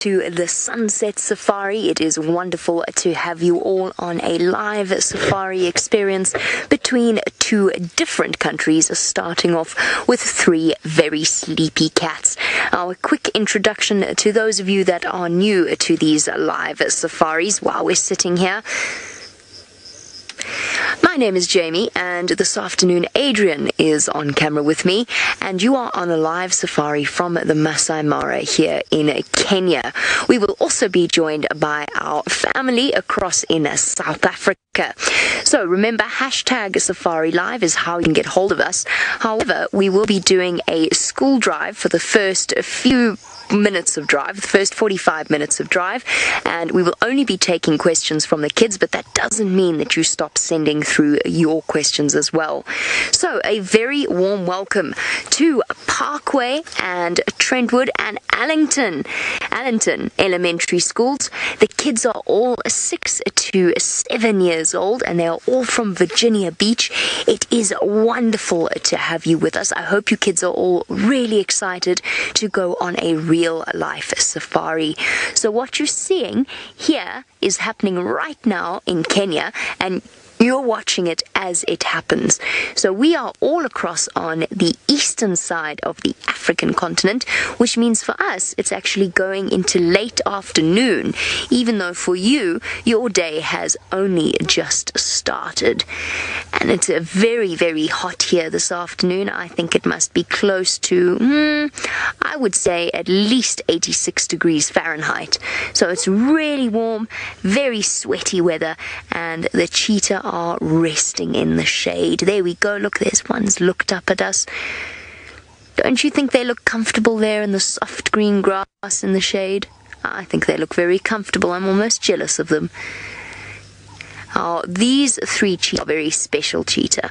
to the Sunset Safari. It is wonderful to have you all on a live safari experience between two different countries, starting off with three very sleepy cats. Our quick introduction to those of you that are new to these live safaris while we're sitting here. My name is Jamie, and this afternoon Adrian is on camera with me, and you are on a live safari from the Masai Mara here in Kenya. We will also be joined by our family across in South Africa. So remember, hashtag Safari Live is how you can get hold of us. However, we will be doing a school drive for the first few minutes of drive, the first 45 minutes of drive, and we will only be taking questions from the kids, but that doesn't mean that you stop sending through your questions as well. So a very warm welcome to Parkway and Trentwood and Allington elementary schools. The kids are all 6 to 7 years old, and they are all from Virginia Beach. It is wonderful to have you with us. I hope you kids are all really excited to go on a real life safari. So what you're seeing here is happening right now in Kenya, and you're watching it as it happens. So we are all across on the eastern side of the African continent, which means for us it's actually going into late afternoon, even though for you, your day has only just started. And it's very, very hot here this afternoon. I think it must be close to, I would say at least 86 degrees Fahrenheit. So it's really warm, very sweaty weather, and the cheetah are resting in the shade. There we go. Look, there's one's looked up at us. Don't you think they look comfortable there in the soft green grass in the shade? I think they look very comfortable. I'm almost jealous of them. These three cheetah are very special cheetah.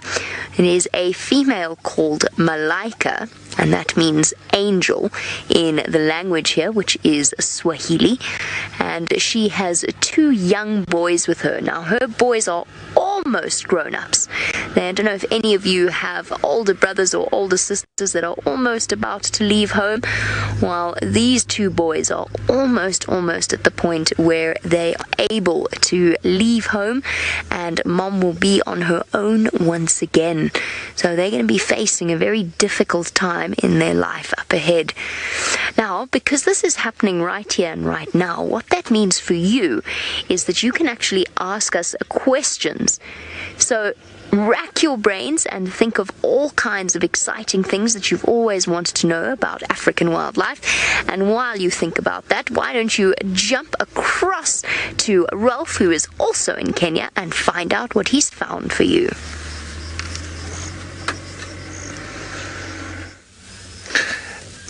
It is a female called Malaika, and that means angel in the language here, which is Swahili. And she has 2 young boys with her. Now, her boys are almost grown-ups. I don't know if any of you have older brothers or older sisters that are almost about to leave home. While these 2 boys are almost at the point where they are able to leave home, and mom will be on her own once again. So they're going to be facing a very difficult time in their life up ahead. Now, because this is happening right here and right now, what that means for you is that you can actually ask us questions. So rack your brains and think of all kinds of exciting things that you've always wanted to know about African wildlife. And while you think about that, why don't you jump across to Ralph, who is also in Kenya, and find out what he's found for you.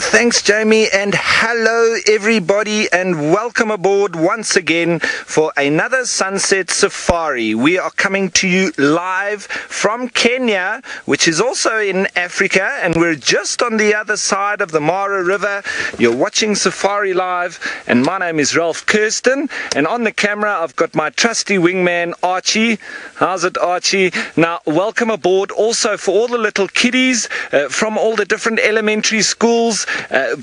Thanks, Jamie, and hello everybody, and welcome aboard once again for another Sunset Safari. We are coming to you live from Kenya, which is also in Africa, and we're just on the other side of the Mara River. You're watching Safari Live, and my name is Ralph Kirsten, and on the camera I've got my trusty wingman Archie. How's it, Archie? Now, welcome aboard also for all the little kiddies from all the different elementary schools.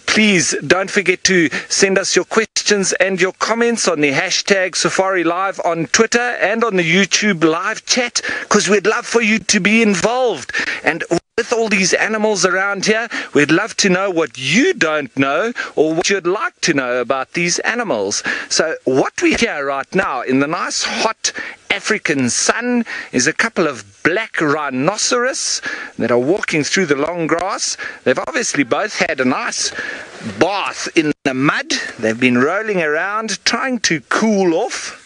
Please don't forget to send us your questions and your comments on the hashtag Safari Live on Twitter and on the YouTube live chat, because we'd love for you to be involved. And with all these animals around here, we'd love to know what you don't know or what you'd like to know about these animals. So what we hear right now in the nice hot African sun is a couple of black rhinoceros that are walking through the long grass. They've obviously both had a nice bath in the mud. They've been rolling around trying to cool off.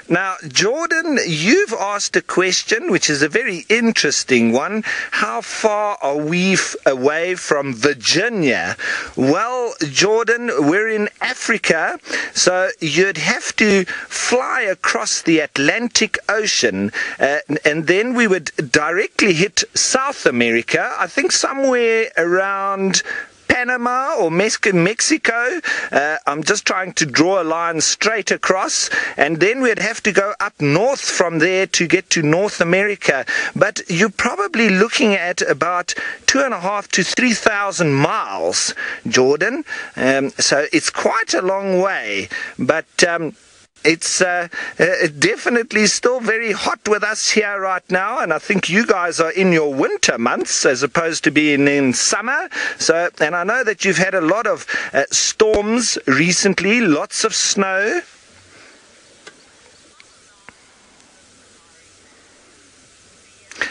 Now, Jordan, you've asked a question which is a very interesting one. How far are we away from Virginia? Well, Jordan, we're in Africa, so you'd have to fly across the Atlantic Ocean, and then we would directly hit South America, I think somewhere around Panama or Mexico. I'm just trying to draw a line straight across, and then we'd have to go up north from there to get to North America. But you're probably looking at about 2,500 to 3,000 miles, Jordan. So it's quite a long way, but it's definitely still very hot with us here right now, and I think you guys are in your winter months as opposed to being in summer. So, and I know that you've had a lot of storms recently, lots of snow.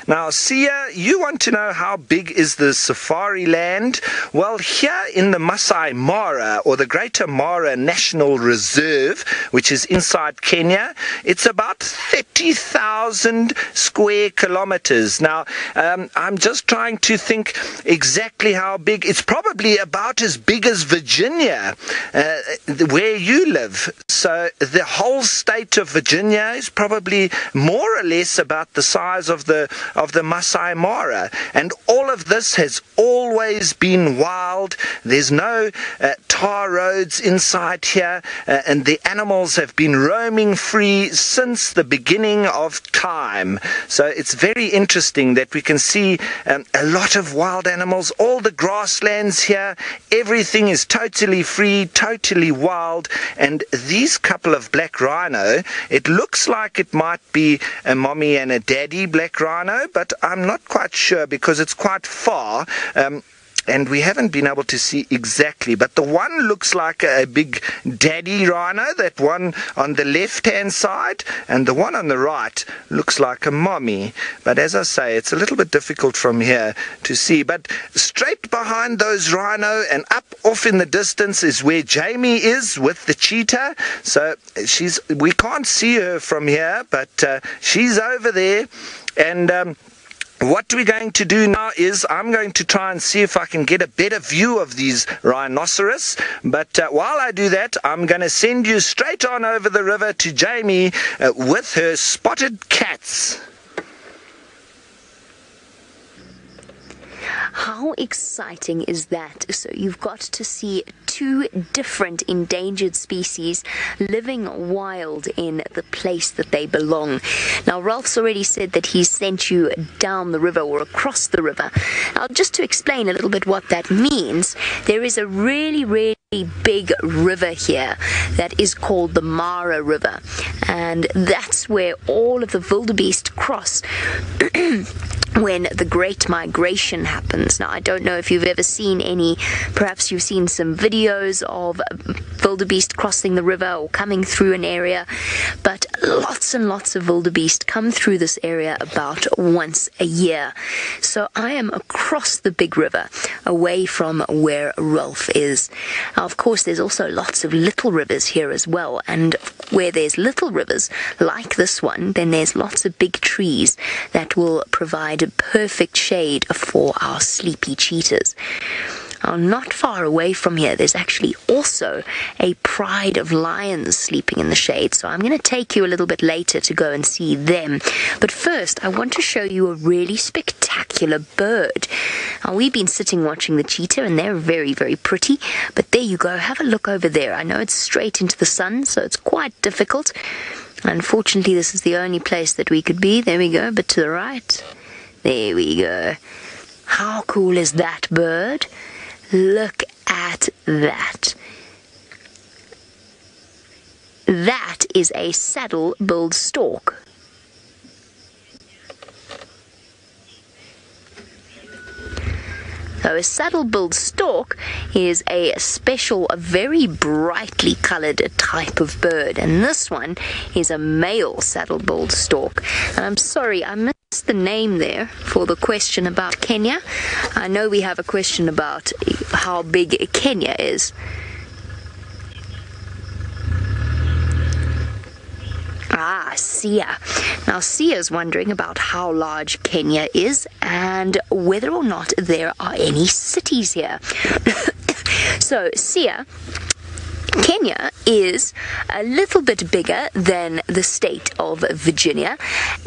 Now, Sia, you want to know how big is the safari land? Well, here in the Masai Mara, or the Greater Mara National Reserve, which is inside Kenya, it's about 30,000 square kilometers. Now, I'm just trying to think exactly how big. It's probably about as big as Virginia, where you live. So the whole state of Virginia is probably more or less about the size of the Masai Mara, and all of this has always been wild. There's no tar roads inside here, and the animals have been roaming free since the beginning of time. So it's very interesting that we can see a lot of wild animals, all the grasslands here, everything is totally free, totally wild. And these couple of black rhino, it looks like it might be a mommy and a daddy black rhino, but I'm not quite sure because it's quite far, and we haven't been able to see exactly. But the one looks like a big daddy rhino, that one on the left-hand side, and the one on the right looks like a mommy. But as I say, it's a little bit difficult from here to see. But straight behind those rhino and up off in the distance is where Jamie is with the cheetah. So we can't see her from here, but she's over there. And what we're going to do now is I'm going to try and see if I can get a better view of these rhinoceros. But while I do that, I'm going to send you straight on over the river to Jamie with her spotted cats. How exciting is that? So you've got to see two different endangered species living wild in the place that they belong. Now, Ralph's already said that he sent you down the river or across the river. Now, just to explain a little bit what that means, there is a really, really big river here that is called the Mara River, and that's where all of the wildebeest cross when the Great Migration happens. Now, I don't know if you've ever seen any, perhaps you've seen some videos of wildebeest crossing the river or coming through an area, but lots and lots of wildebeest come through this area about once a year. So I am across the big river, away from where Ralph is. Now, of course, there's also lots of little rivers here as well, and where there's little rivers like this one, then there's lots of big trees that will provide perfect shade for our sleepy cheetahs. Now, not far away from here, there's actually also a pride of lions sleeping in the shade. So I'm going to take you a little bit later to go and see them. But first, I want to show you a really spectacular bird. Now, we've been sitting watching the cheetah, and they're very, very pretty. But there you go. Have a look over there. I know it's straight into the sun, so it's quite difficult. Unfortunately, this is the only place that we could be. There we go. But to the right, there we go. How cool is that bird? Look at that. That is a saddle-billed stork. So a saddle-billed stork is a special, a very brightly colored type of bird. And this one is a male saddle-billed stork. And I'm sorry, I missed the name there for the question about Kenya. I know we have a question about how big Kenya is. Sia. Now, Sia's wondering about how large Kenya is and whether or not there are any cities here. So, Sia, Kenya is a little bit bigger than the state of Virginia,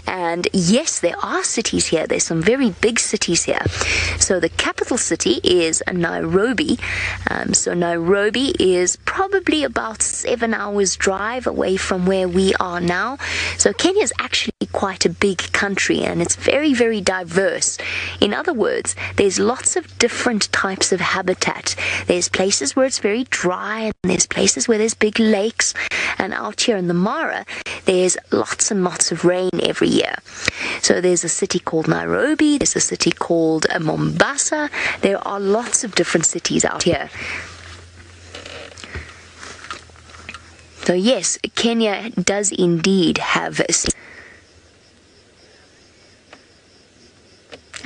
and yes, there are cities here. There's some very big cities here. So the capital city is Nairobi. So Nairobi is probably about 7 hours drive away from where we are now. So Kenya is actually quite a big country, and it's very, very diverse. In other words, there's lots of different types of habitat. There's places where it's very dry, and there's places where there's big lakes, and out here in the Mara there's lots and lots of rain every year. So there's a city called Nairobi, there's a city called Mombasa. There are lots of different cities out here. So yes, Kenya does indeed have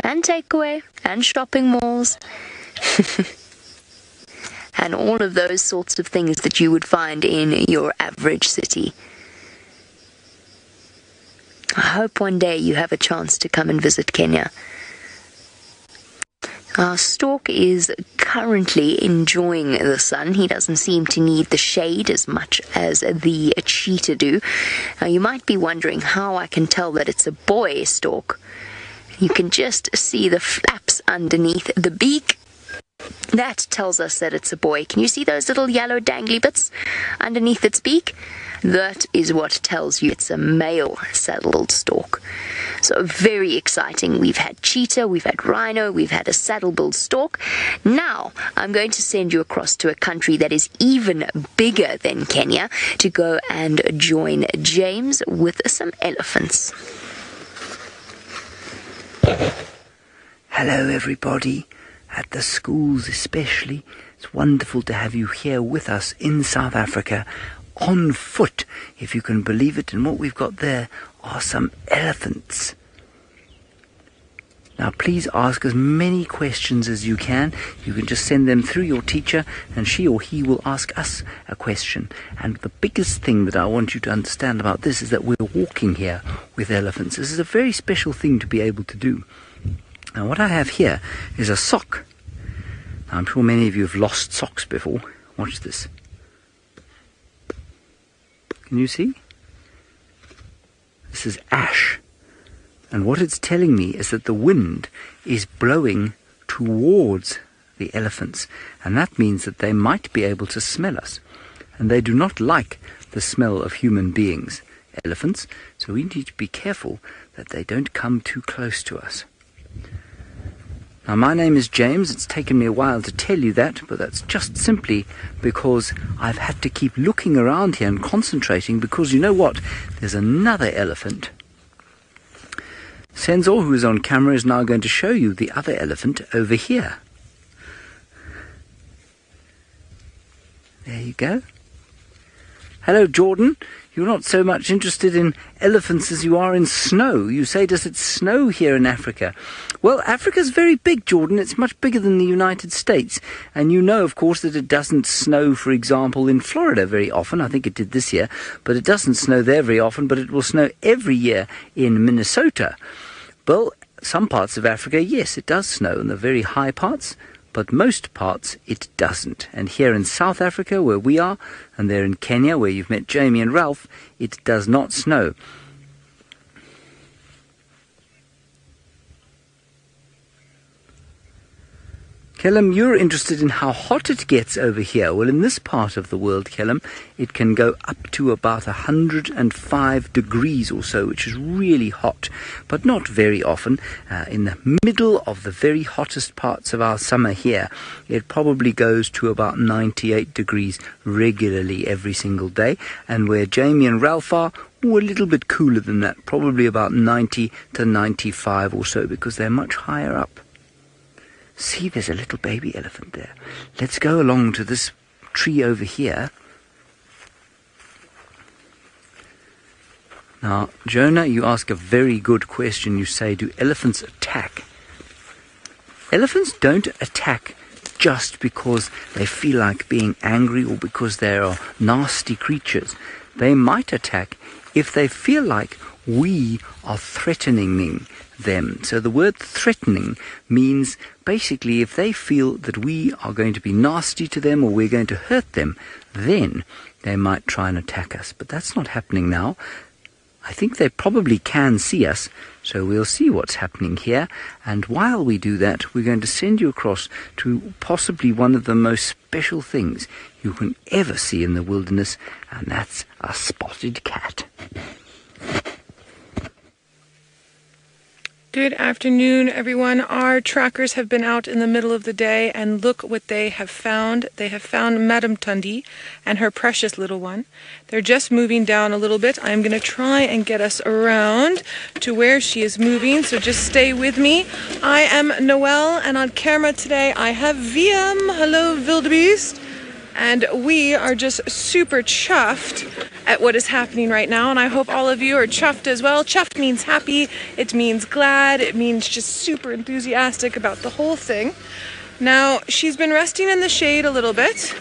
and takeaway and shopping malls and all of those sorts of things that you would find in your average city. I hope one day you have a chance to come and visit Kenya. Our stork is currently enjoying the sun. He doesn't seem to need the shade as much as the cheetah do. Now you might be wondering how I can tell that it's a boy stork. You can just see the flaps underneath the beak. That tells us that it's a boy. Can you see those little yellow dangly bits underneath its beak? That is what tells you it's a male saddle-billed stork. So very exciting. We've had cheetah, we've had rhino, we've had a saddle-billed stork. Now I'm going to send you across to a country that is even bigger than Kenya to go and join James with some elephants. Hello everybody, at the schools especially. It's wonderful to have you here with us in South Africa, on foot, if you can believe it. And what we've got there are some elephants. Now please ask as many questions as you can. You can just send them through your teacher, and she or he will ask us a question. And the biggest thing that I want you to understand about this is that we're walking here with elephants. This is a very special thing to be able to do. Now what I have here is a sock. Now, I'm sure many of you have lost socks before. Watch this. Can you see? This is ash. And what it's telling me is that the wind is blowing towards the elephants. And that means that they might be able to smell us. And they do not like the smell of human beings, elephants. So we need to be careful that they don't come too close to us. Now my name is James. It's taken me a while to tell you that, but that's just simply because I've had to keep looking around here and concentrating, because you know what? There's another elephant. Senzo, who is on camera, is now going to show you the other elephant over here. There you go. Hello, Jordan. You're not so much interested in elephants as you are in snow. You say, does it snow here in Africa? Well, Africa's very big, Jordan. It's much bigger than the United States. And you know, of course, that it doesn't snow, for example, in Florida very often. I think it did this year. But it doesn't snow there very often. But it will snow every year in Minnesota. Well, some parts of Africa, yes, it does snow in the very high parts. But most parts it doesn't. And here in South Africa, where we are, and there in Kenya, where you've met Jamie and Ralph, it does not snow. Kellum, you're interested in how hot it gets over here. Well, in this part of the world, Kellum, it can go up to about 105 degrees or so, which is really hot, but not very often. In the middle of the very hottest parts of our summer here, it probably goes to about 98 degrees regularly every single day. And where Jamie and Ralph are, a little bit cooler than that, probably about 90 to 95 or so, because they're much higher up. See, there's a little baby elephant there. Let's go along to this tree over here. Now, Jonah, you ask a very good question. You say, do elephants attack? Elephants don't attack just because they feel like being angry or because they are nasty creatures. They might attack if they feel like we are threatening them. So the word threatening means basically if they feel that we are going to be nasty to them or we're going to hurt them, then they might try and attack us. But that's not happening now. I think they probably can see us, so we'll see what's happening here. And while we do that, we're going to send you across to possibly one of the most special things you can ever see in the wilderness, and that's a spotted cat. Good afternoon, everyone. Our trackers have been out in the middle of the day, and look what they have found. They have found Madame Thandi and her precious little one. They're just moving down a little bit. I'm going to try and get us around to where she is moving, so just stay with me. I am Noelle, and on camera today I have VM. Hello, wildebeest. And we are just super chuffed at what is happening right now, and I hope all of you are chuffed as well. Chuffed means happy, it means glad, it means just super enthusiastic about the whole thing. Now, she's been resting in the shade a little bit,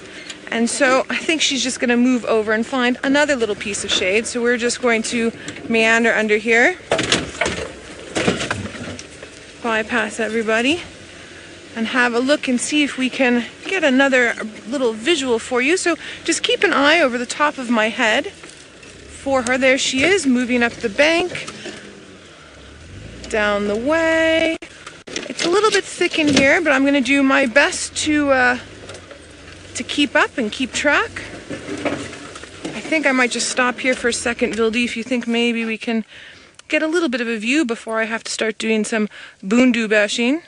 and so I think she's just going to move over and find another little piece of shade. So we're just going to meander under here, bypass everybody, and have a look and see if we can get another little visual for you. So just keep an eye over the top of my head for her. There she is, moving up the bank, down the way. It's a little bit thick in here, but I'm going to do my best to keep up and keep track. I think I might just stop here for a second, Vildi, if you think maybe we can get a little bit of a view before I have to start doing some boondu bashing.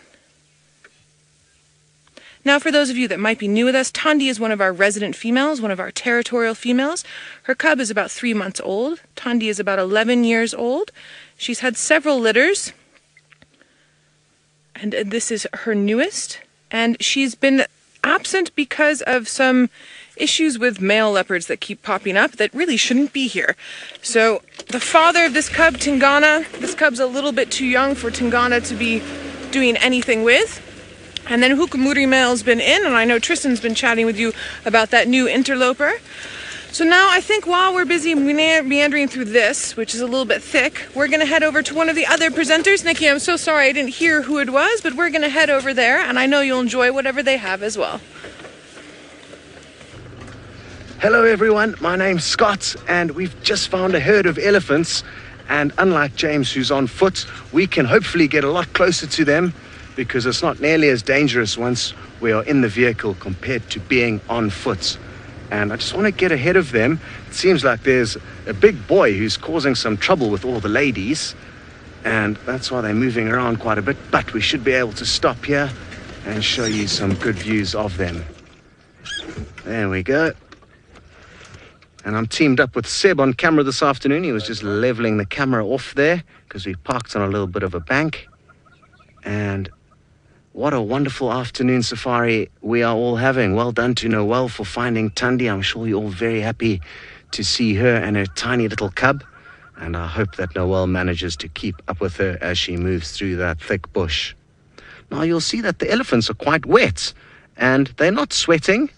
Now, for those of you that might be new with us, Thandi is one of our resident females, one of our territorial females. Her cub is about 3 months old. Thandi is about 11 years old. She's had several litters, and this is her newest. And she's been absent because of some issues with male leopards that keep popping up that really shouldn't be here. So the father of this cub, Tingana, this cub's a little bit too young for Tingana to be doing anything with. And then Hukamuri male's been in, and I know Tristan's been chatting with you about that new interloper. So now I think while we're busy meandering through this, which is a little bit thick, we're going to head over to one of the other presenters. Nikki, I'm so sorry I didn't hear who it was, but we're going to head over there, and I know you'll enjoy whatever they have as well. Hello everyone, my name's Scott, and we've just found a herd of elephants, and unlike James who's on foot, we can hopefully get a lot closer to them, because it's not nearly as dangerous once we are in the vehicle compared to being on foot. And I just want to get ahead of them. It seems like there's a big boy who's causing some trouble with all the ladies, and that's why they're moving around quite a bit. But we should be able to stop here and show you some good views of them. There we go. And I'm teamed up with Seb on camera this afternoon. He was just leveling the camera off there because we parked on a little bit of a bank. And what a wonderful afternoon safari we are all having. Well done to Noelle for finding Thandi. I'm sure you're all very happy to see her and her tiny little cub. And I hope that Noelle manages to keep up with her as she moves through that thick bush. Now you'll see that the elephants are quite wet, and they're not sweating.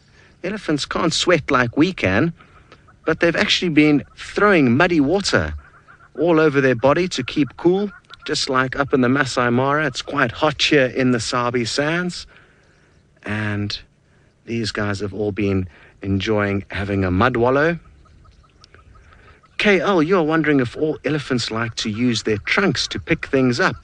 Elephants can't sweat like we can, but they've actually been throwing muddy water all over their body to keep cool. Just like up in the Masai Mara, it's quite hot here in the Sabi sands. And these guys have all been enjoying having a mud wallow. KL, you're wondering if all elephants like to use their trunks to pick things up.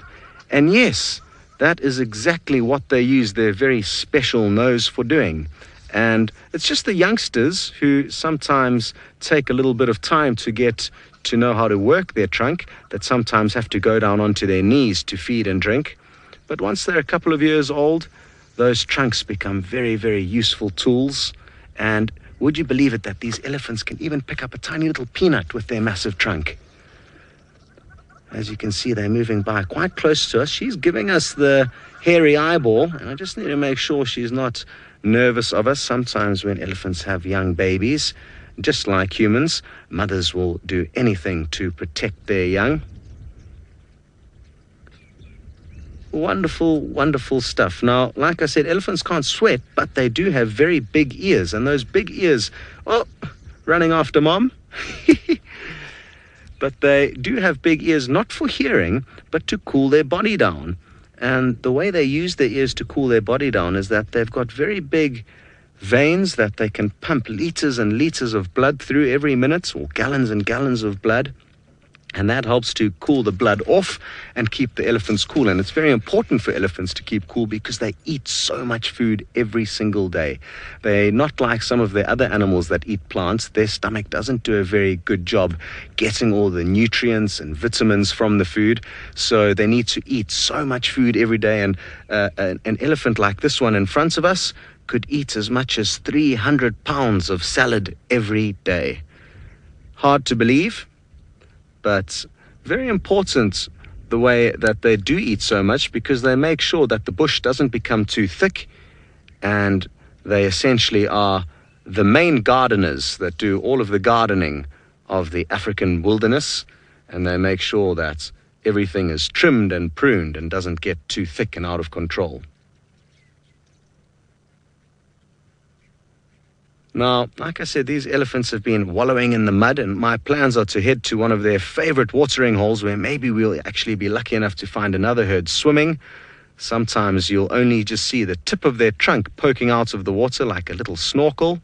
And yes, that is exactly what they use their very special nose for doing. And it's just the youngsters who sometimes take a little bit of time to get to know how to work their trunk, that sometimes have to go down onto their knees to feed and drink. But once they're a couple of years old, those trunks become very, very useful tools. And would you believe it that these elephants can even pick up a tiny little peanut with their massive trunk? As you can see, they're moving by quite close to us. She's giving us the hairy eyeball, and I just need to make sure she's not nervous of us. Sometimes when elephants have young babies, just like humans, mothers will do anything to protect their young. Wonderful, wonderful stuff. Now, like I said, elephants can't sweat, but they do have very big ears. And those big ears, well, running after mom. but they do have big ears, not for hearing, but to cool their body down. And the way they use their ears to cool their body down is that they've got very big veins that they can pump liters and liters of blood through every minute, or gallons and gallons of blood. And that helps to cool the blood off and keep the elephants cool. And it's very important for elephants to keep cool because they eat so much food every single day. They're not like some of the other animals that eat plants. Their stomach doesn't do a very good job getting all the nutrients and vitamins from the food. So they need to eat so much food every day. And an elephant like this one in front of us could eat as much as 300 pounds of salad every day. Hard to believe, but very important the way that they do eat so much, because they make sure that the bush doesn't become too thick, and they essentially are the main gardeners that do all of the gardening of the African wilderness, and they make sure that everything is trimmed and pruned and doesn't get too thick and out of control. Now, like I said, these elephants have been wallowing in the mud, and my plans are to head to one of their favorite watering holes where maybe we'll actually be lucky enough to find another herd swimming. Sometimes you'll only just see the tip of their trunk poking out of the water like a little snorkel,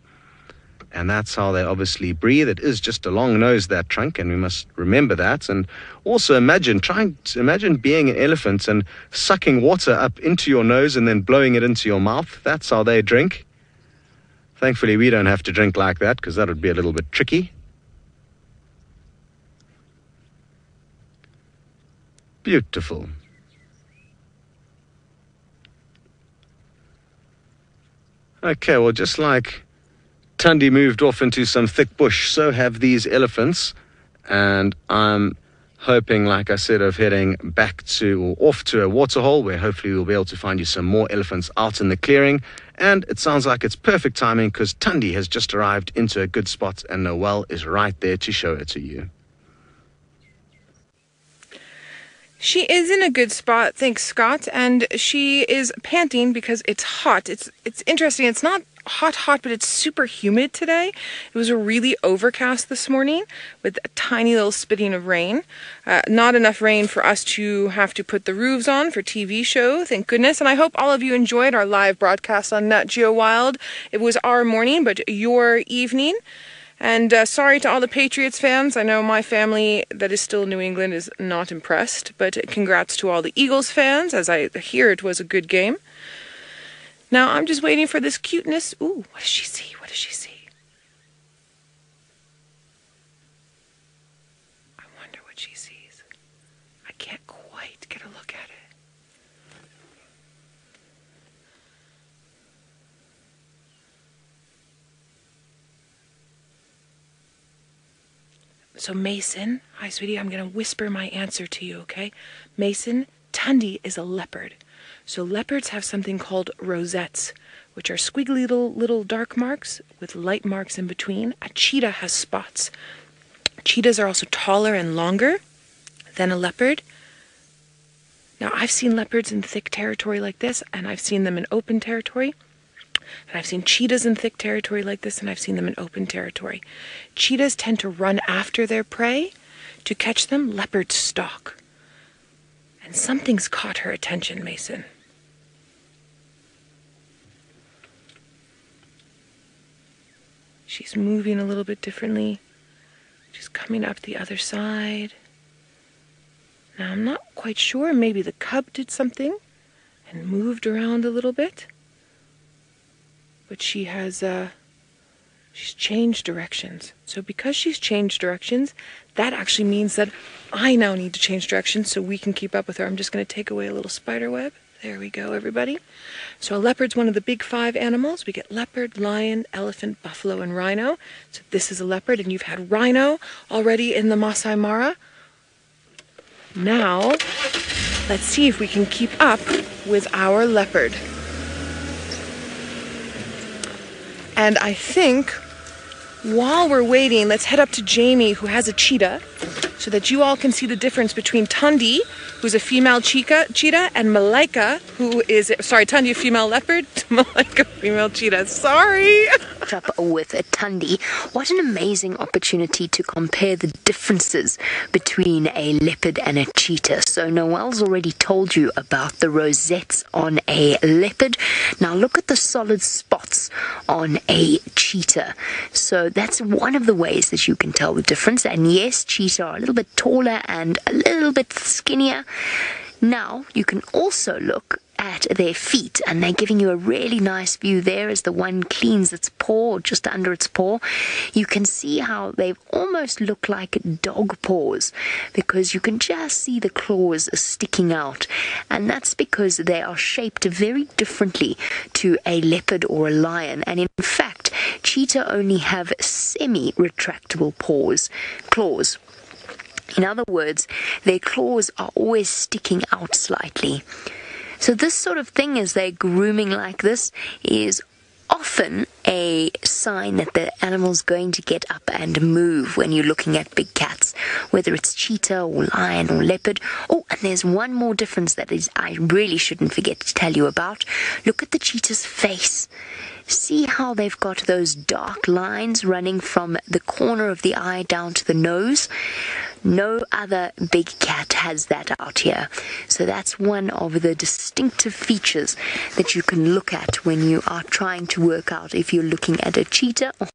and that's how they obviously breathe. It is just a long nose, that trunk, and we must remember that. And also imagine being an elephant and sucking water up into your nose and then blowing it into your mouth. That's how they drink. Thankfully, we don't have to drink like that, because that would be a little bit tricky. Beautiful. Okay, well, just like Thandi moved off into some thick bush, so have these elephants. And I'm hoping, like I said, of heading back to, or off to, a waterhole where hopefully we'll be able to find you some more elephants out in the clearing. And it sounds like it's perfect timing, because Thandi has just arrived into a good spot and Noelle is right there to show her to you. She is in a good spot, thanks Scott, and she is panting because it's hot. It's interesting. It's not hot, but it's super humid today. It was a really overcast this morning with a tiny little spitting of rain. Not enough rain for us to have to put the roofs on for TV show, thank goodness. And I hope all of you enjoyed our live broadcast on Nat Geo Wild. It was our morning, but your evening. And sorry to all the Patriots fans. I know my family that is still in New England is not impressed, but congrats to all the Eagles fans, as I hear it was a good game. Now I'm just waiting for this cuteness. Ooh, what does she see? What does she see? I wonder what she sees. I can't quite get a look at it. So Mason, hi sweetie, I'm going to whisper my answer to you, okay? Mason, Thandi is a leopard. So leopards have something called rosettes, which are squiggly little dark marks with light marks in between. A cheetah has spots. Cheetahs are also taller and longer than a leopard. Now I've seen leopards in thick territory like this, and I've seen them in open territory. And I've seen cheetahs in thick territory like this, and I've seen them in open territory. Cheetahs tend to run after their prey to catch them. Leopards stalk. And something's caught her attention, Mason. She's moving a little bit differently. She's coming up the other side. Now I'm not quite sure. Maybe the cub did something and moved around a little bit. But she has, she's changed directions. So because she's changed directions, that actually means that I now need to change directions so we can keep up with her. I'm just going to take away a little spider web. There we go, everybody. So a leopard's one of the big 5 animals. We get leopard, lion, elephant, buffalo, and rhino. So this is a leopard, and you've had rhino already in the Masai Mara. Now, let's see if we can keep up with our leopard. And I think while we're waiting, let's head up to Jamie, who has a cheetah. so that you all can see the difference between Thandi, who's a female cheetah, and Malaika, who is, sorry, Thandi, a female leopard, Malaika, female cheetah, sorry. Up with Thandi. What an amazing opportunity to compare the differences between a leopard and a cheetah. So Noelle's already told you about the rosettes on a leopard. Now look at the solid spots on a cheetah. So that's one of the ways that you can tell the difference. And yes, cheetah are a little bit taller and a little bit skinnier. Now you can also look at their feet, and they're giving you a really nice view there as the one cleans its paw, just under its paw. You can see how they almost look like dog paws, because you can just see the claws sticking out, and that's because they are shaped very differently to a leopard or a lion. And in fact, cheetah only have semi-retractable claws. In other words, their claws are always sticking out slightly. So this sort of thing, as they're grooming like this, is often a sign that the animal's going to get up and move when you're looking at big cats, whether it's cheetah or lion or leopard. Oh, and there's one more difference that is I really shouldn't forget to tell you about. Look at the cheetah's face. See how they've got those dark lines running from the corner of the eye down to the nose? No other big cat has that out here. So that's one of the distinctive features that you can look at when you are trying to work out if you're looking at a cheetah or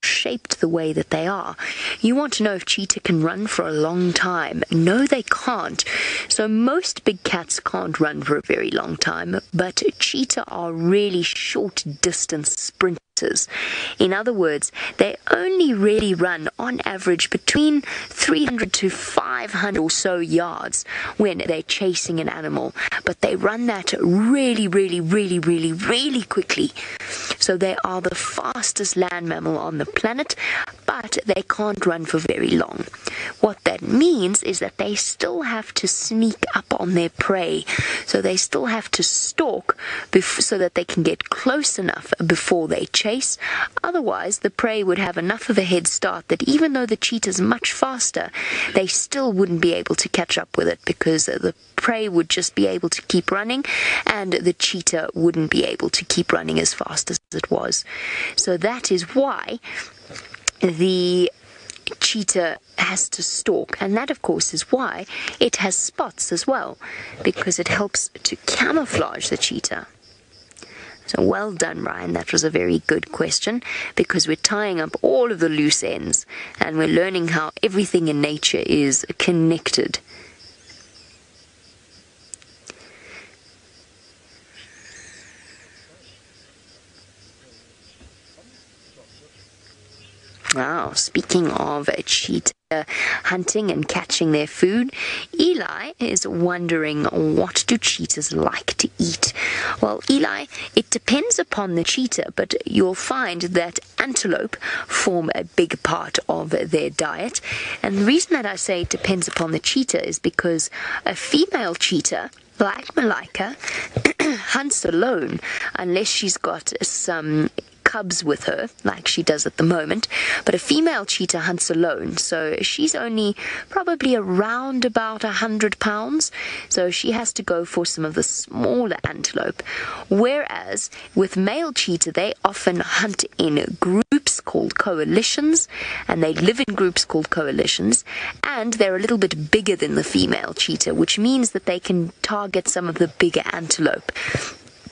shaped the way that they are. You want to know if cheetah can run for a long time. No, they can't. So most big cats can't run for a very long time, but cheetah are really short distance sprinters. In other words, they only really run on average between 300 to 500 or so yards when they're chasing an animal, but they run that really quickly. So they are the fastest land mammal on the planet, but they can't run for very long. What that means is that they still have to sneak up on their prey. So they still have to stalk so that they can get close enough before they chase. Otherwise, the prey would have enough of a head start that even though the cheetah's much faster, they still wouldn't be able to catch up with it, because the prey would just be able to keep running and the cheetah wouldn't be able to keep running as fast as it was. So that is why the cheetah has to stalk, and that of course is why it has spots as well, because it helps to camouflage the cheetah. So well done, Ryan. That was a very good question, because we're tying up all of the loose ends and we're learning how everything in nature is connected. Wow, speaking of cheetah hunting and catching their food, Eli is wondering, what do cheetahs like to eat? Well, Eli, it depends upon the cheetah, but you'll find that antelope form a big part of their diet. And the reason that I say it depends upon the cheetah is because a female cheetah, like Malaika, hunts alone unless she's got some cubs with her, like she does at the moment. But a female cheetah hunts alone, so she's only probably around about 100 pounds, so she has to go for some of the smaller antelope. Whereas with male cheetah, they often hunt in groups called coalitions, and they live in groups called coalitions, and they're a little bit bigger than the female cheetah, which means that they can target some of the bigger antelope.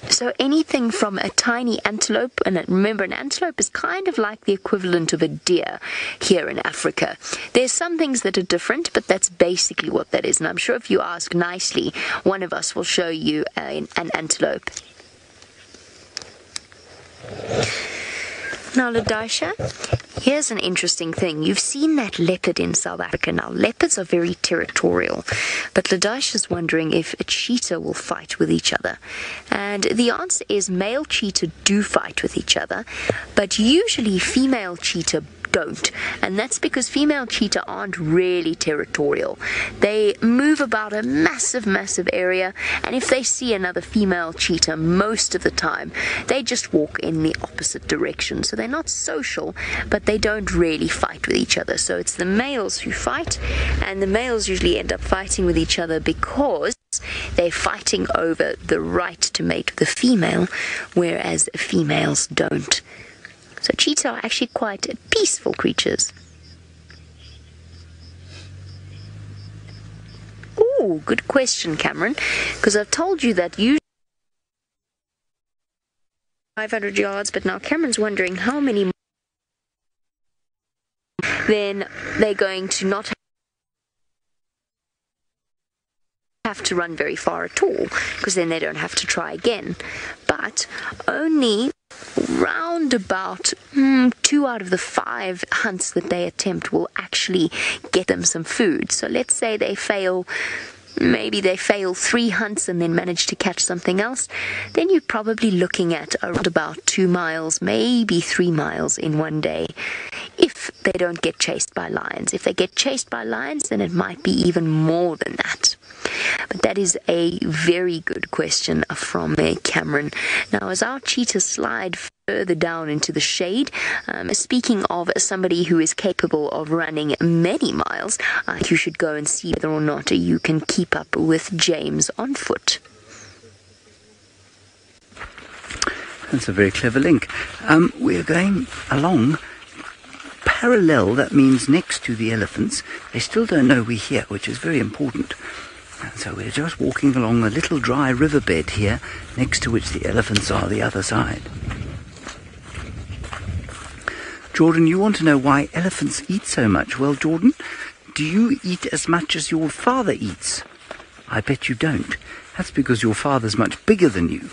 So anything from a tiny antelope, and remember, an antelope is kind of like the equivalent of a deer here in Africa. There's some things that are different, but that's basically what that is. And I'm sure if you ask nicely, one of us will show you an antelope. Now, Ladisha, here's an interesting thing. You've seen that leopard in South Africa. Now, leopards are very territorial, but Ladisha's wondering if a cheetah will fight with each other. And the answer is male cheetah do fight with each other, but usually female cheetah don't. And that's because female cheetah aren't really territorial. They move about a massive, massive area, and if they see another female cheetah, most of the time, they just walk in the opposite direction. So they're not social, but they don't really fight with each other. So it's the males who fight, and the males usually end up fighting with each other because they're fighting over the right to mate with the female, whereas females don't. So cheetah are actually quite peaceful creatures. Ooh, good question, Cameron, because I've told you that usually 500 yards, but now Cameron's wondering how many more then they're going to not have to run very far at all, because then they don't have to try again. But only round about 2 out of the 5 hunts that they attempt will actually get them some food. So let's say they fail, maybe they fail 3 hunts and then manage to catch something else, then you're probably looking at around about 2 miles, maybe 3 miles in one day, if they don't get chased by lions. If they get chased by lions, then it might be even more than that. But that is a very good question from Cameron. Now, as our cheetahs slide further down into the shade, speaking of somebody who is capable of running many miles, you should go and see whether or not you can keep up with James on foot. That's a very clever link. We're going along parallel, that means next to the elephants. They still don't know we're here, which is very important. And so we're just walking along a little dry riverbed here, next to which the elephants are the other side. Jordan, you want to know why elephants eat so much? Well, Jordan, do you eat as much as your father eats? I bet you don't. That's because your father's much bigger than you.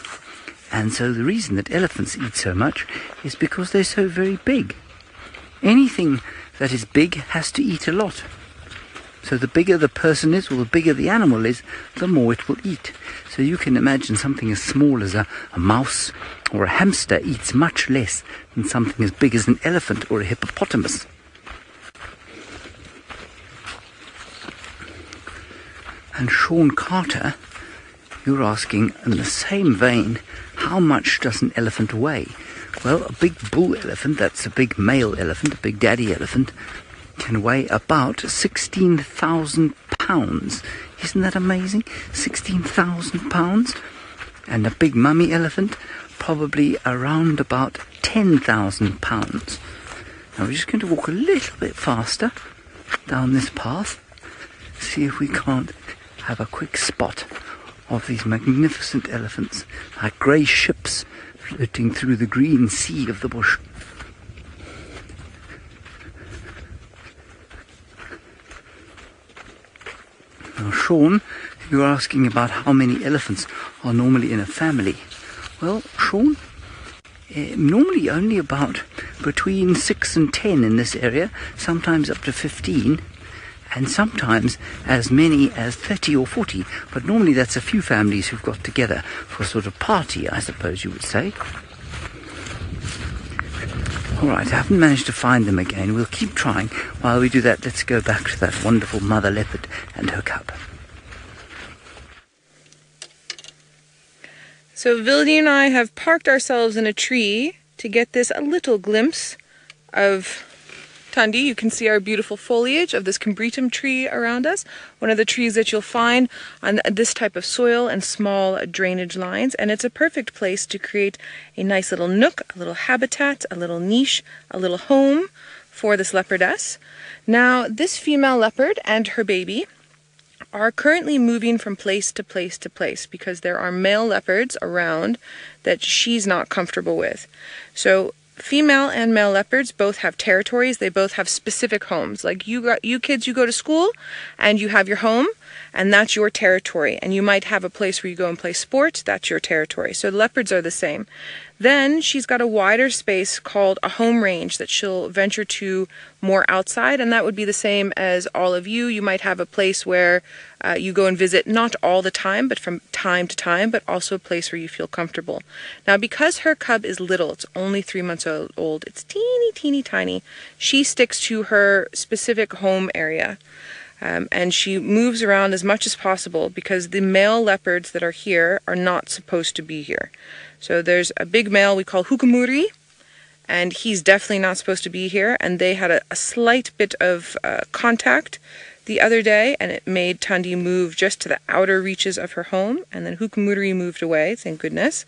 And so the reason that elephants eat so much is because they're so very big. Anything that is big has to eat a lot. So the bigger the person is, or the bigger the animal is, the more it will eat. So you can imagine something as small as a mouse or a hamster eats much less than something as big as an elephant or a hippopotamus. And Sean Carter, you're asking in the same vein, how much does an elephant weigh? Well, a big bull elephant, that's a big male elephant, a big daddy elephant, can weigh about 16,000 pounds. Isn't that amazing? 16,000 pounds. And a big mummy elephant, probably around about 10,000 pounds. Now we're just going to walk a little bit faster down this path, see if we can't have a quick spot of these magnificent elephants, like grey ships floating through the green sea of the bush. Now, Sean, you're asking about how many elephants are normally in a family. Well, Sean, normally only about between 6 and 10 in this area, sometimes up to 15, and sometimes as many as 30 or 40. But normally that's a few families who've got together for a sort of party, I suppose you would say. All right, I haven't managed to find them again. We'll keep trying. While we do that, let's go back to that wonderful mother leopard and her cub. So Vildi and I have parked ourselves in a tree to get this a little glimpse of Thandi. You can see our beautiful foliage of this combretum tree around us, one of the trees that you'll find on this type of soil and small drainage lines, and it's a perfect place to create a nice little nook, a little habitat, a little niche, a little home for this leopardess. Now, this female leopard and her baby are currently moving from place to place to place because there are male leopards around that she's not comfortable with. So female and male leopards both have territories. They both have specific homes. Like you kids, you go to school and you have your home, and that's your territory. And you might have a place where you go and play sport. That's your territory. So leopards are the same. Then she's got a wider space called a home range that she'll venture to more outside, and that would be the same as all of you. You might have a place where you go and visit, not all the time, but from time to time, but also a place where you feel comfortable. Now, because her cub is little, it's only 3 months old, it's teeny tiny, she sticks to her specific home area. And she moves around as much as possible because the male leopards that are here are not supposed to be here. So there's a big male we call Hukumuri, and he's definitely not supposed to be here, and they had a slight bit of contact the other day, and it made Thandi move just to the outer reaches of her home, and then Hukumuri moved away, thank goodness.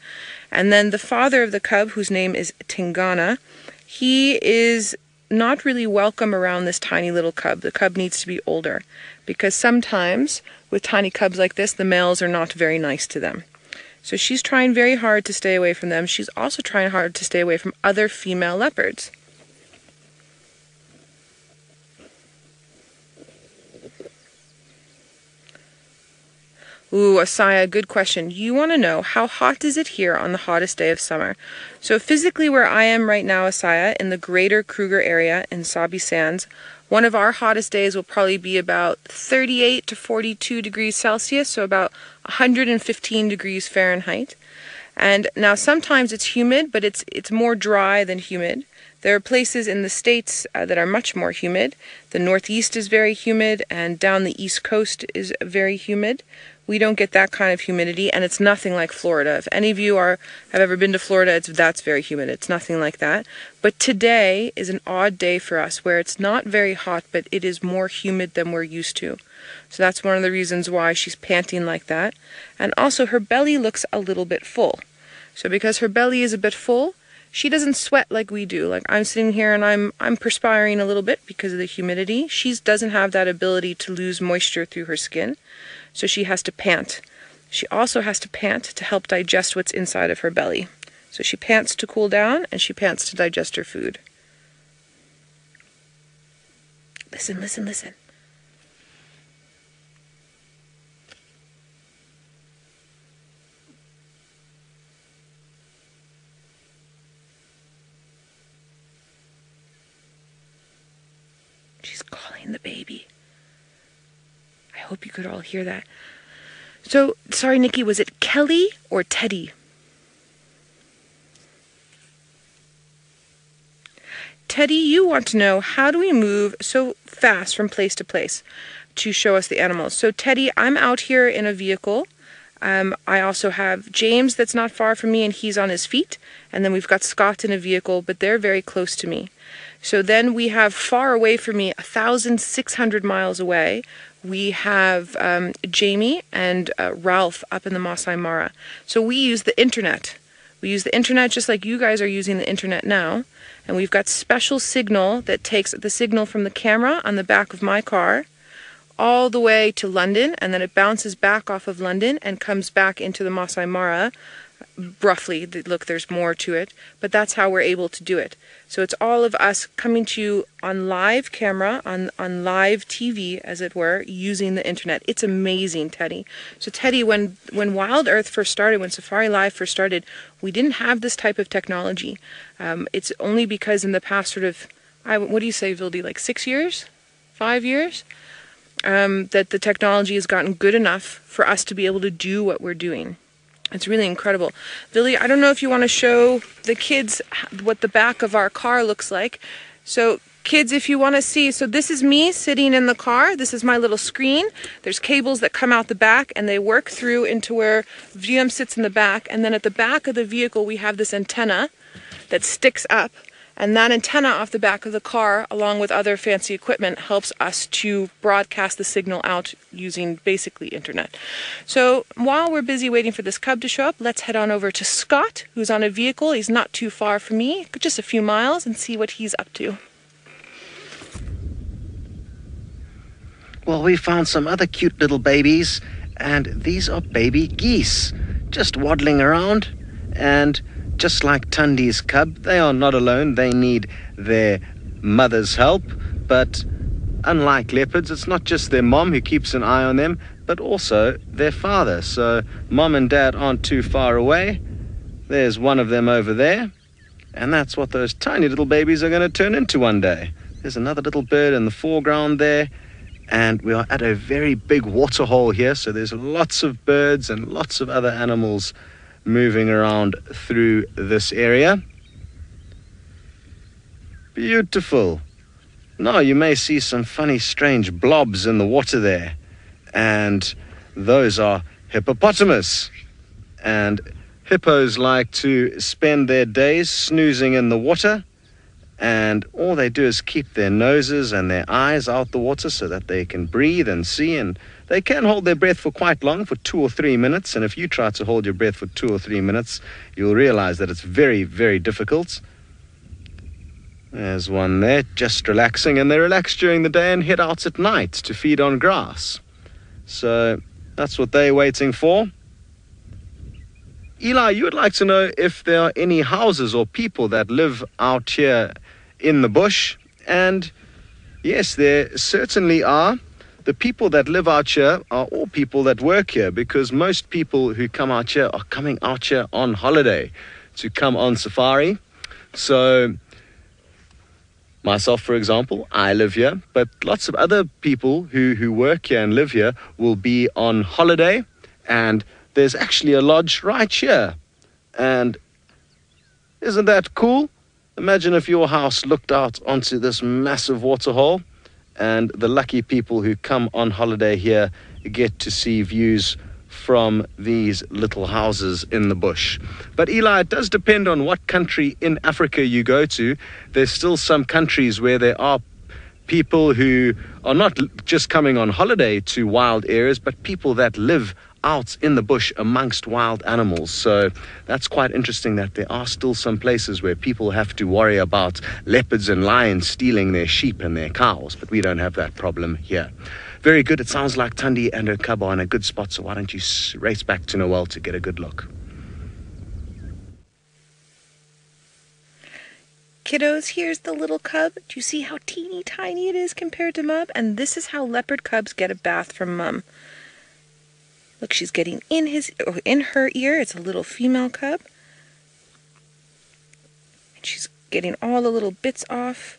And then the father of the cub, whose name is Tingana, he is not really welcome around this tiny little cub. The cub needs to be older, because sometimes with tiny cubs like this, the males are not very nice to them. So she's trying very hard to stay away from them. She's also trying hard to stay away from other female leopards. Ooh, Asaya, good question. You want to know, how hot is it here on the hottest day of summer? So physically where I am right now, Asaya, in the greater Kruger area in Sabi Sands, one of our hottest days will probably be about 38 to 42 degrees Celsius, so about 115 degrees Fahrenheit. And now sometimes it's humid, but it's more dry than humid. There are places in the States that are much more humid. The Northeast is very humid, and down the East Coast is very humid. We don't get that kind of humidity, and it's nothing like Florida. If any of you have ever been to Florida, that's very humid. It's nothing like that. But today is an odd day for us, where it's not very hot, but it is more humid than we're used to. So that's one of the reasons why she's panting like that. And also her belly looks a little bit full. So because her belly is a bit full, she doesn't sweat like we do. Like I'm sitting here and I'm perspiring a little bit because of the humidity. She doesn't have that ability to lose moisture through her skin. So she has to pant. She also has to pant to help digest what's inside of her belly. So she pants to cool down, and she pants to digest her food. Listen, listen, listen. She's calling the baby. I hope you could all hear that. So, sorry, Nikki, was it Kelly or Teddy? Teddy, you want to know, how do we move so fast from place to place to show us the animals? So, Teddy, I'm out here in a vehicle. I also have James that's not far from me, and he's on his feet. And then we've got Scott in a vehicle, but they're very close to me. So then we have far away from me, 1,600 miles away, we have Jamie and Ralph up in the Masai Mara. So we use the internet. We use the internet just like you guys are using the internet now. And we've got special signal that takes the signal from the camera on the back of my car all the way to London, and then it bounces back off of London and comes back into the Masai Mara. Roughly, look, there's more to it, but that's how we're able to do it. So it's all of us coming to you on live camera, on live TV, as it were, using the internet. It's amazing, Teddy. So Teddy, when Wild Earth first started, when Safari Live first started, we didn't have this type of technology. It's only because in the past sort of, what do you say, Vildi, like 6 years? 5 years? That the technology has gotten good enough for us to be able to do what we're doing. It's really incredible. Billy, I don't know if you want to show the kids what the back of our car looks like. So kids, if you want to see, so this is me sitting in the car. This is my little screen. There's cables that come out the back and they work through into where VM sits in the back. And then at the back of the vehicle, we have this antenna that sticks up. And that antenna off the back of the car, along with other fancy equipment, helps us to broadcast the signal out using basically internet. So while we're busy waiting for this cub to show up, let's head on over to Scott, who's on a vehicle. He's not too far from me, just a few miles, and see what he's up to. Well, we found some other cute little babies, and these are baby geese, just waddling around. And just like Thandi's cub, they are not alone. They need their mother's help. But unlike leopards, it's not just their mom who keeps an eye on them, but also their father. So mom and dad aren't too far away. There's one of them over there, and that's what those tiny little babies are going to turn into one day. There's another little bird in the foreground there, and we are at a very big waterhole here, so there's lots of birds and lots of other animals moving around through this area. Beautiful. Now you may see some funny, strange blobs in the water there, and those are hippopotamus. And hippos like to spend their days snoozing in the water, and all they do is keep their noses and their eyes out the water so that they can breathe and see, and they can hold their breath for quite long, for 2 or 3 minutes. And if you try to hold your breath for 2 or 3 minutes, you'll realize that it's very, very difficult. There's one there just relaxing, and they relax during the day and head out at night to feed on grass. So that's what they're waiting for. Eli, you would like to know if there are any houses or people that live out here in the bush. And yes, there certainly are. The people that live out here are all people that work here, because most people who come out here are coming out here on holiday to come on safari. So myself, for example, I live here, but lots of other people who work here and live here will be on holiday, and there's actually a lodge right here. And isn't that cool? Imagine if your house looked out onto this massive waterhole, and the lucky people who come on holiday here get to see views from these little houses in the bush. But Eli, it does depend on what country in Africa you go to. There's still some countries where there are people who are not just coming on holiday to wild areas, but people that live out in the bush amongst wild animals. So that's quite interesting that there are still some places where people have to worry about leopards and lions stealing their sheep and their cows, but we don't have that problem here. Very good. It sounds like Thandi and her cub are in a good spot, so why don't you race back to Noel to get a good look. Kiddos, here's the little cub. Do you see how teeny tiny it is compared to Mum? And this is how leopard cubs get a bath from Mum. Look, she's getting in her ear. It's a little female cub. And she's getting all the little bits off.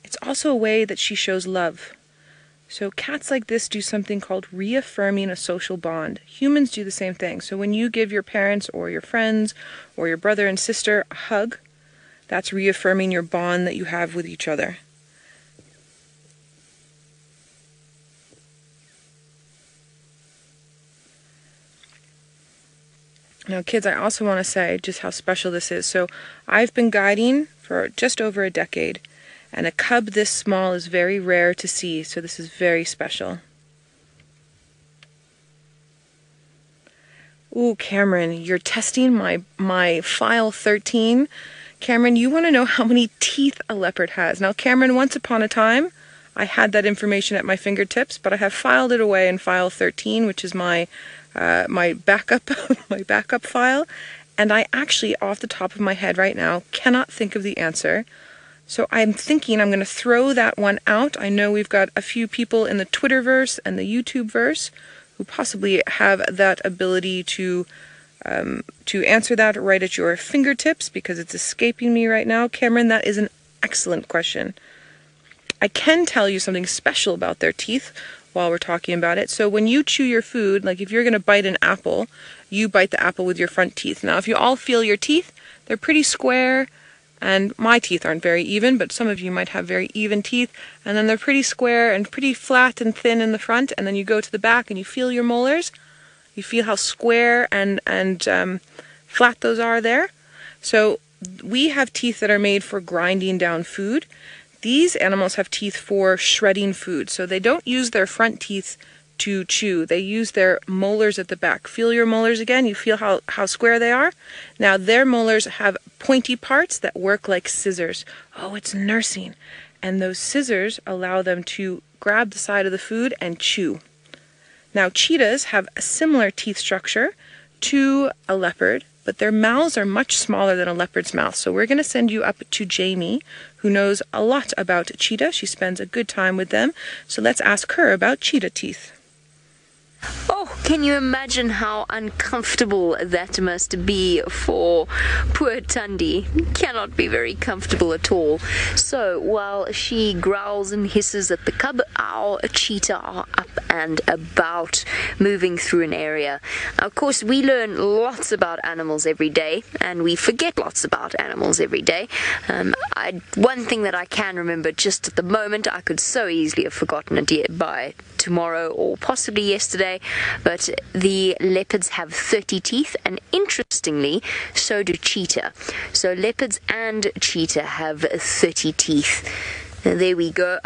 It's also a way that she shows love. So cats like this do something called reaffirming a social bond. Humans do the same thing. So when you give your parents or your friends or your brother and sister a hug, that's reaffirming your bond that you have with each other. Now, kids, I also want to say just how special this is. So I've been guiding for just over a decade, and a cub this small is very rare to see, so this is very special. Ooh, Cameron, you're testing my file 13. Cameron, you want to know how many teeth a leopard has. Now, Cameron, once upon a time, I had that information at my fingertips, but I have filed it away in file 13, which is my backup file, and I actually, off the top of my head right now, cannot think of the answer. So I'm thinking I'm going to throw that one out. I know we've got a few people in the Twitterverse and the YouTubeverse who possibly have that ability to answer that right at your fingertips, because it's escaping me right now. Cameron, that is an excellent question. I can tell you something special about their teeth while we're talking about it. So when you chew your food, like if you're going to bite an apple, you bite the apple with your front teeth. Now, if you all feel your teeth, they're pretty square, and my teeth aren't very even, but some of you might have very even teeth, and then they're pretty square and pretty flat and thin in the front, and then you go to the back and you feel your molars. You feel how square and flat those are there. So we have teeth that are made for grinding down food. These animals have teeth for shredding food, so they don't use their front teeth to chew. They use their molars at the back. Feel your molars again. You feel how square they are? Now, their molars have pointy parts that work like scissors. Oh, it's nursing. And those scissors allow them to grab the side of the food and chew. Now, cheetahs have a similar teeth structure to a leopard, but their mouths are much smaller than a leopard's mouth. So we're going to send you up to Jamie, who knows a lot about cheetah. She spends a good time with them. So let's ask her about cheetah teeth. Oh, can you imagine how uncomfortable that must be for poor Thandi? Cannot be very comfortable at all. So while she growls and hisses at the cub, our cheetah are up and about, moving through an area. Now, of course, we learn lots about animals every day, and we forget lots about animals every day. One thing that I can remember just at the moment, I could so easily have forgotten it by tomorrow or possibly yesterday, but the leopards have 30 teeth, and interestingly, so do cheetah. So leopards and cheetah have 30 teeth. There we go.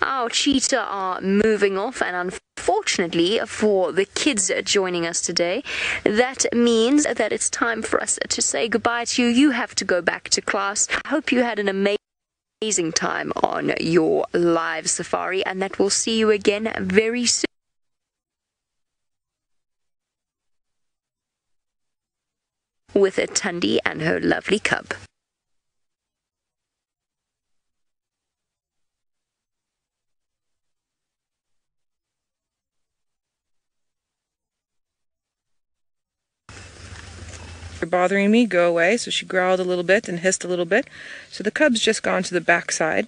Our cheetah are moving off, and unfortunately for the kids joining us today, that means that it's time for us to say goodbye to you. You have to go back to class. I hope you had an amazing time on your live safari, and that we'll see you again very soon with Thandi and her lovely cub. You're bothering me, go away. So she growled a little bit and hissed a little bit. So the cub's just gone to the backside.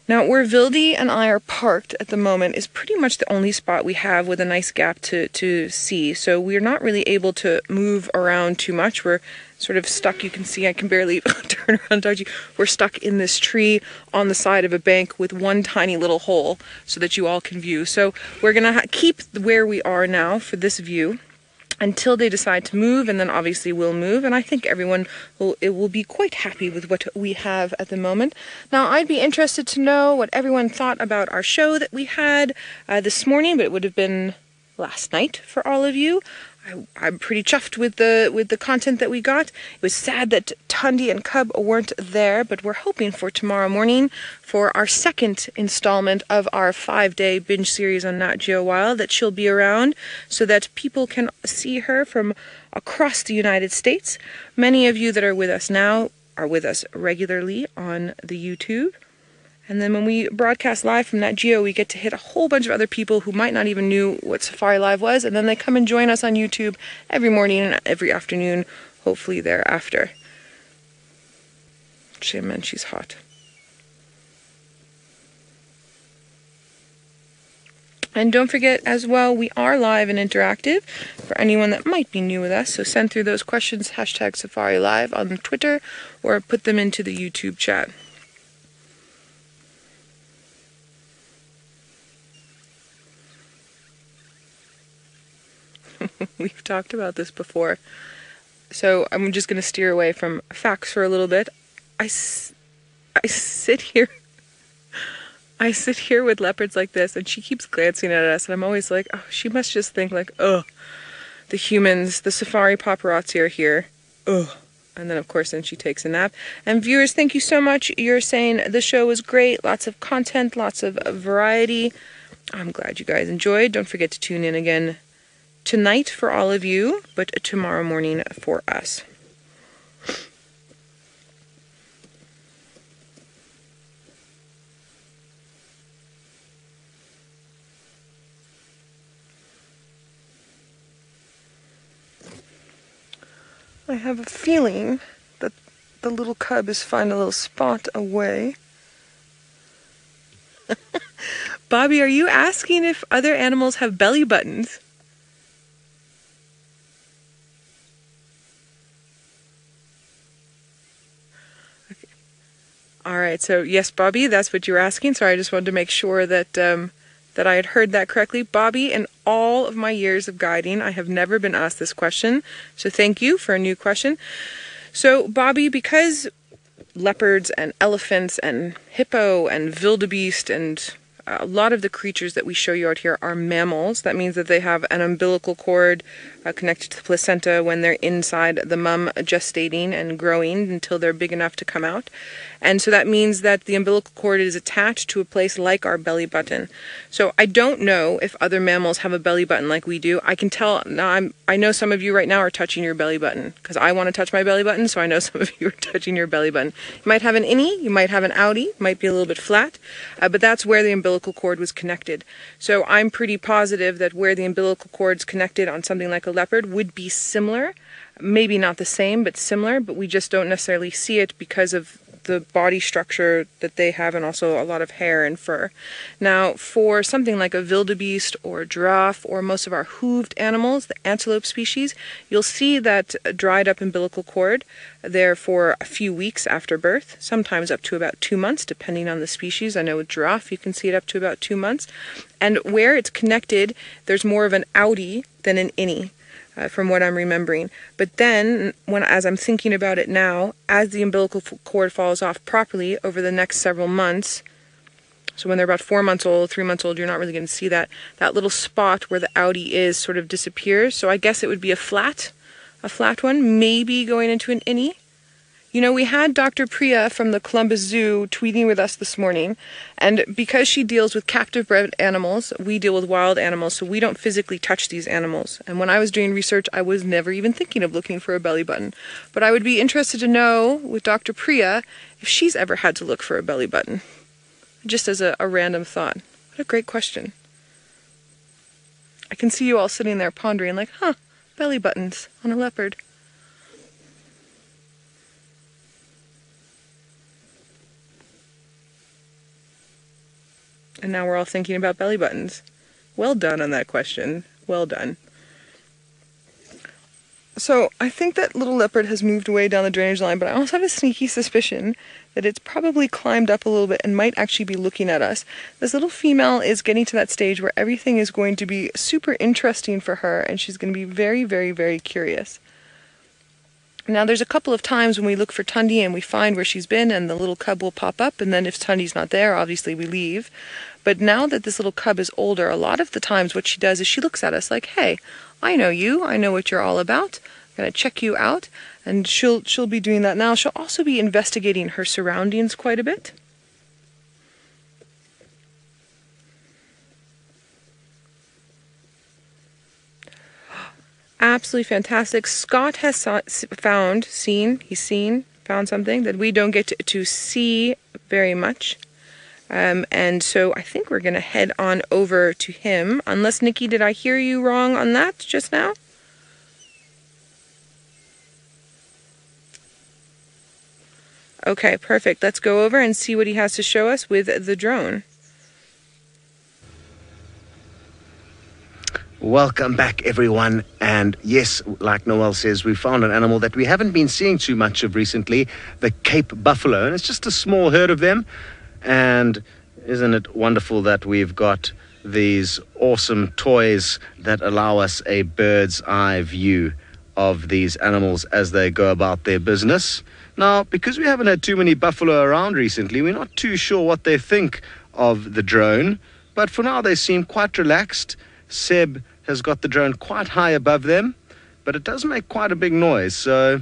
Now, where Vildi and I are parked at the moment is pretty much the only spot we have with a nice gap to see. So we're not really able to move around too much. We're sort of stuck. You can see I can barely turn around and talk to you. We're stuck in this tree on the side of a bank with one tiny little hole so that you all can view. So we're going to keep where we are now for this view until they decide to move, and then obviously we'll move, and I think everyone will be quite happy with what we have at the moment. Now, I'd be interested to know what everyone thought about our show that we had this morning, but it would have been last night for all of you. I'm pretty chuffed with the content that we got. It was sad that Thandi and Cub weren't there, but we're hoping for tomorrow morning for our second installment of our 5-day binge series on Nat Geo Wild, that she'll be around so that people can see her from across the United States. Many of you that are with us now are with us regularly on the YouTube. And then when we broadcast live from Nat Geo, we get to hit a whole bunch of other people who might not even knew what Safari Live was, and then they come and join us on YouTube every morning and every afternoon, hopefully thereafter. Man, she's hot. And don't forget as well, we are live and interactive for anyone that might be new with us. So send through those questions, hashtag Safari Live on Twitter, or put them into the YouTube chat. We've talked about this before, so I'm just going to steer away from facts for a little bit. I sit here with leopards like this, and she keeps glancing at us, and I'm always like, oh, she must just think like, oh, the humans, the safari paparazzi are here, oh. And then, of course, then she takes a nap. And viewers, thank you so much. You're saying the show was great, lots of content, lots of variety. I'm glad you guys enjoyed. Don't forget to tune in again tonight for all of you, but tomorrow morning for us. I have a feeling that the little cub is finding a little spot away. Bobby, are you asking if other animals have belly buttons? Okay. All right, so yes, Bobby, that's what you're asking. Sorry, I just wanted to make sure that that I had heard that correctly. Bobby, in all of my years of guiding, I have never been asked this question, so thank you for a new question. So, Bobby, because leopards and elephants and hippo and wildebeest and a lot of the creatures that we show you out here are mammals. That means that they have an umbilical cord connected to the placenta when they're inside the mum, gestating and growing until they're big enough to come out. And so that means that the umbilical cord is attached to a place like our belly button. So I don't know if other mammals have a belly button like we do. I can tell now. I know some of you right now are touching your belly button because I want to touch my belly button. So I know some of you are touching your belly button. You might have an innie, you might have an outie, might be a little bit flat, but that's where the umbilical umbilical cord was connected. So I'm pretty positive that where the umbilical cord's connected on something like a leopard would be similar. Maybe not the same, but similar, but we just don't necessarily see it because of the body structure that they have, and also a lot of hair and fur. Now, for something like a wildebeest or a giraffe or most of our hooved animals, the antelope species, you'll see that dried up umbilical cord there for a few weeks after birth, sometimes up to about 2 months, depending on the species. I know with giraffe, you can see it up to about 2 months. And where it's connected, there's more of an outie than an innie. From what I'm remembering. But then, as I'm thinking about it now, as the umbilical cord falls off properly over the next several months, so when they're about 4 months old, 3 months old, you're not really going to see that little spot where the outie is sort of disappears. So I guess it would be a flat one, maybe going into an innie. You know, we had Dr. Priya from the Columbus Zoo tweeting with us this morning, and because she deals with captive bred animals, we deal with wild animals, so we don't physically touch these animals. And when I was doing research, I was never even thinking of looking for a belly button. But I would be interested to know, with Dr. Priya, if she's ever had to look for a belly button. Just as a random thought. What a great question. I can see you all sitting there pondering like, belly buttons on a leopard. And now we're all thinking about belly buttons. Well done on that question. Well done. So I think that little leopard has moved away down the drainage line, but I also have a sneaky suspicion that it's probably climbed up a little bit and might actually be looking at us. This little female is getting to that stage where everything is going to be super interesting for her, and she's going to be very, very, very curious. Now, there's a couple of times when we look for Thandi and we find where she's been, and the little cub will pop up, and then if Thundi's not there, obviously we leave. But now that this little cub is older, a lot of the times what she does is she looks at us like, hey, I know you, I know what you're all about, I'm going to check you out, and she'll be doing that now. She'll also be investigating her surroundings quite a bit. Absolutely fantastic. Scott has found something that we don't get to see very much. And so I think we're going to head on over to him. Unless, Nikki, did I hear you wrong on that just now? Okay, perfect. Let's go over and see what he has to show us with the drone. Welcome back, everyone. And yes, like Noel says, we found an animal that we haven't been seeing too much of recently, the Cape buffalo. And it's just a small herd of them. And isn't it wonderful that we've got these awesome toys that allow us a bird's eye view of these animals as they go about their business. Now, because we haven't had too many buffalo around recently, we're not too sure what they think of the drone. But for now, they seem quite relaxed. Seb has got the drone quite high above them, but it does make quite a big noise, so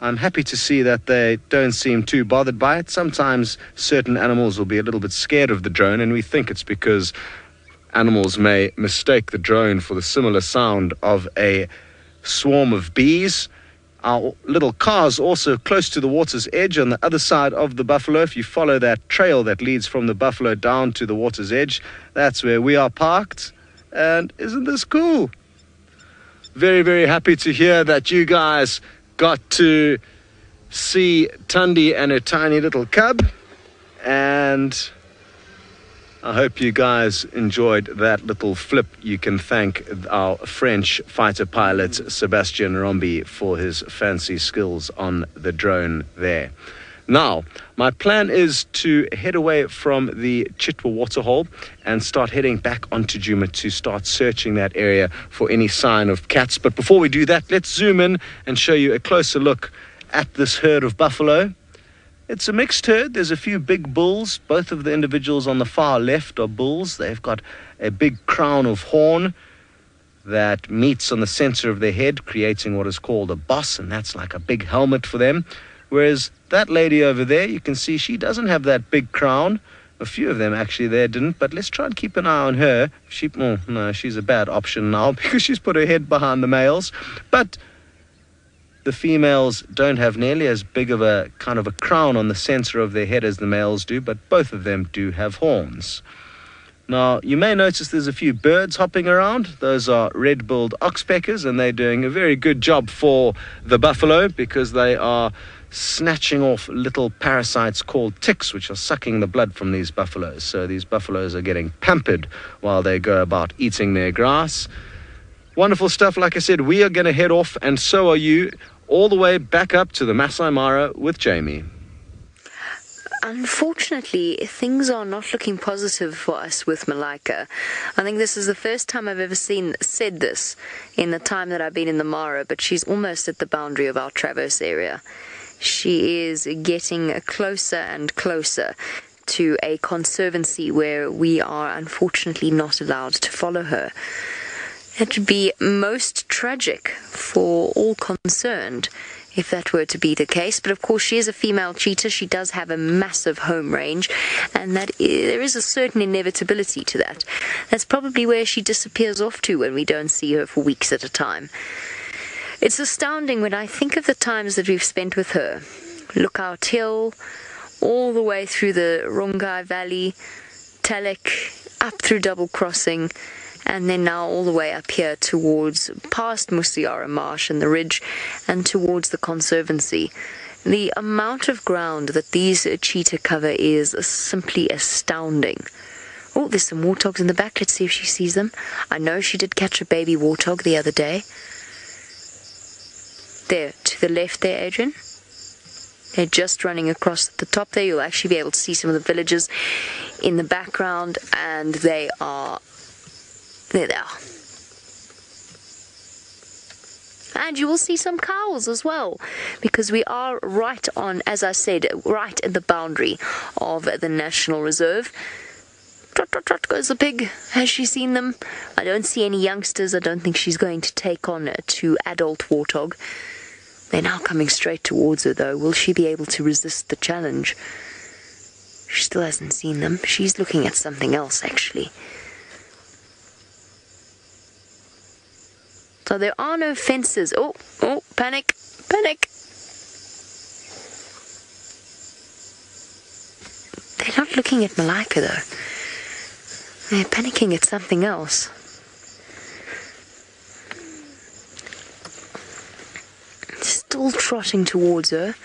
I'm happy to see that they don't seem too bothered by it. Sometimes certain animals will be a little bit scared of the drone, and we think it's because animals may mistake the drone for the similar sound of a swarm of bees. Our little car's also close to the water's edge on the other side of the buffalo. If you follow that trail that leads from the buffalo down to the water's edge, that's where we are parked. And isn't this cool? Very, very happy to hear that you guys got to see Thandi and her tiny little cub. And I hope you guys enjoyed that little flip. You can thank our French fighter pilot, Sebastien Rombi, for his fancy skills on the drone there. Now, my plan is to head away from the Chitwa waterhole and start heading back onto Djuma to start searching that area for any sign of cats. But before we do that, let's zoom in and show you a closer look at this herd of buffalo. It's a mixed herd. There's a few big bulls. Both of the individuals on the far left are bulls. They've got a big crown of horn that meets on the center of their head, creating what is called a boss, and that's like a big helmet for them. Whereas that lady over there, you can see she doesn't have that big crown. A few of them actually there didn't, but let's try and keep an eye on her. No, she's a bad option now because she's put her head behind the males. But the females don't have nearly as big of a kind of a crown on the center of their head as the males do, but both of them do have horns. Now, you may notice there's a few birds hopping around. Those are red-billed oxpeckers, and they're doing a very good job for the buffalo because they are snatching off little parasites called ticks, which are sucking the blood from these buffaloes. So these buffaloes are getting pampered while they go about eating their grass. Wonderful stuff. Like I said, we are going to head off, and so are you, all the way back up to the Masai Mara with Jamie. Unfortunately, things are not looking positive for us with Malika. I think this is the first time I've ever said this in the time that I've been in the Mara, but she's almost at the boundary of our Traverse area. She is getting closer and closer to a conservancy where we are unfortunately not allowed to follow her. It would be most tragic for all concerned if that were to be the case. But of course, she is a female cheetah. She does have a massive home range, and there is a certain inevitability to that. That's probably where she disappears off to when we don't see her for weeks at a time. It's astounding when I think of the times that we've spent with her. Lookout Hill, all the way through the Rongai Valley, Talek, up through Double Crossing, and then now all the way up here towards past Musiara Marsh and the ridge and towards the Conservancy. The amount of ground that these cheetah cover is simply astounding. Oh, there's some warthogs in the back. Let's see if she sees them. I know she did catch a baby warthog the other day. There, to the left there, Adrian. They're just running across the top there. You'll actually be able to see some of the villages in the background, and there they are. And you will see some cows as well, because we are right on, as I said, right at the boundary of the National Reserve. Trot, trot, trot goes the pig. Has she seen them? I don't see any youngsters. I don't think she's going to take on two adult warthog. They're now coming straight towards her, though. Will she be able to resist the challenge? She still hasn't seen them. She's looking at something else, actually. So there are no fences. Oh, panic, panic. They're not looking at Malika, though. They're panicking at something else. Still trotting towards her.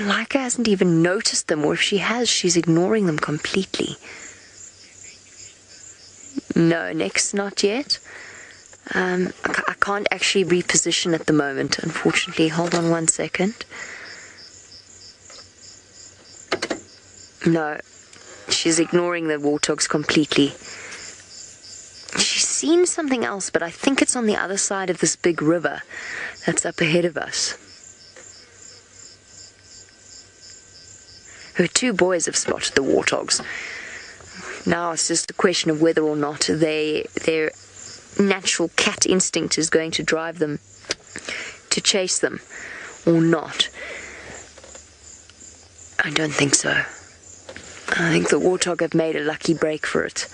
Malika hasn't even noticed them, or if she has, she's ignoring them completely. No, next, not yet. I can't actually reposition at the moment, unfortunately. Hold on 1 second. No, she's ignoring the warthogs completely. She's seen something else, but I think it's on the other side of this big river that's up ahead of us. Her two boys have spotted the warthogs. Now it's just a question of whether or not their natural cat instinct is going to drive them to chase them or not. I don't think so. I think the warthog have made a lucky break for it.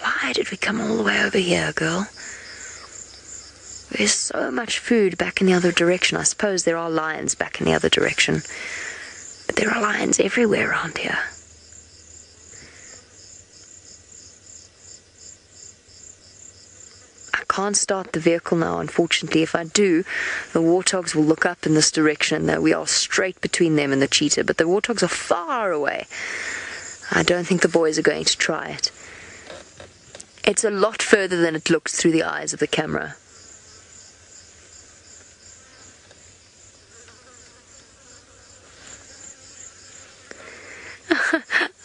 Why did we come all the way over here, girl? There's so much food back in the other direction. I suppose there are lions back in the other direction. But there are lions everywhere around here. I can't start the vehicle now, unfortunately. If I do, the warthogs will look up in this direction. We are straight between them and the cheetah, but the warthogs are far away. I don't think the boys are going to try it. It's a lot further than it looks through the eyes of the camera.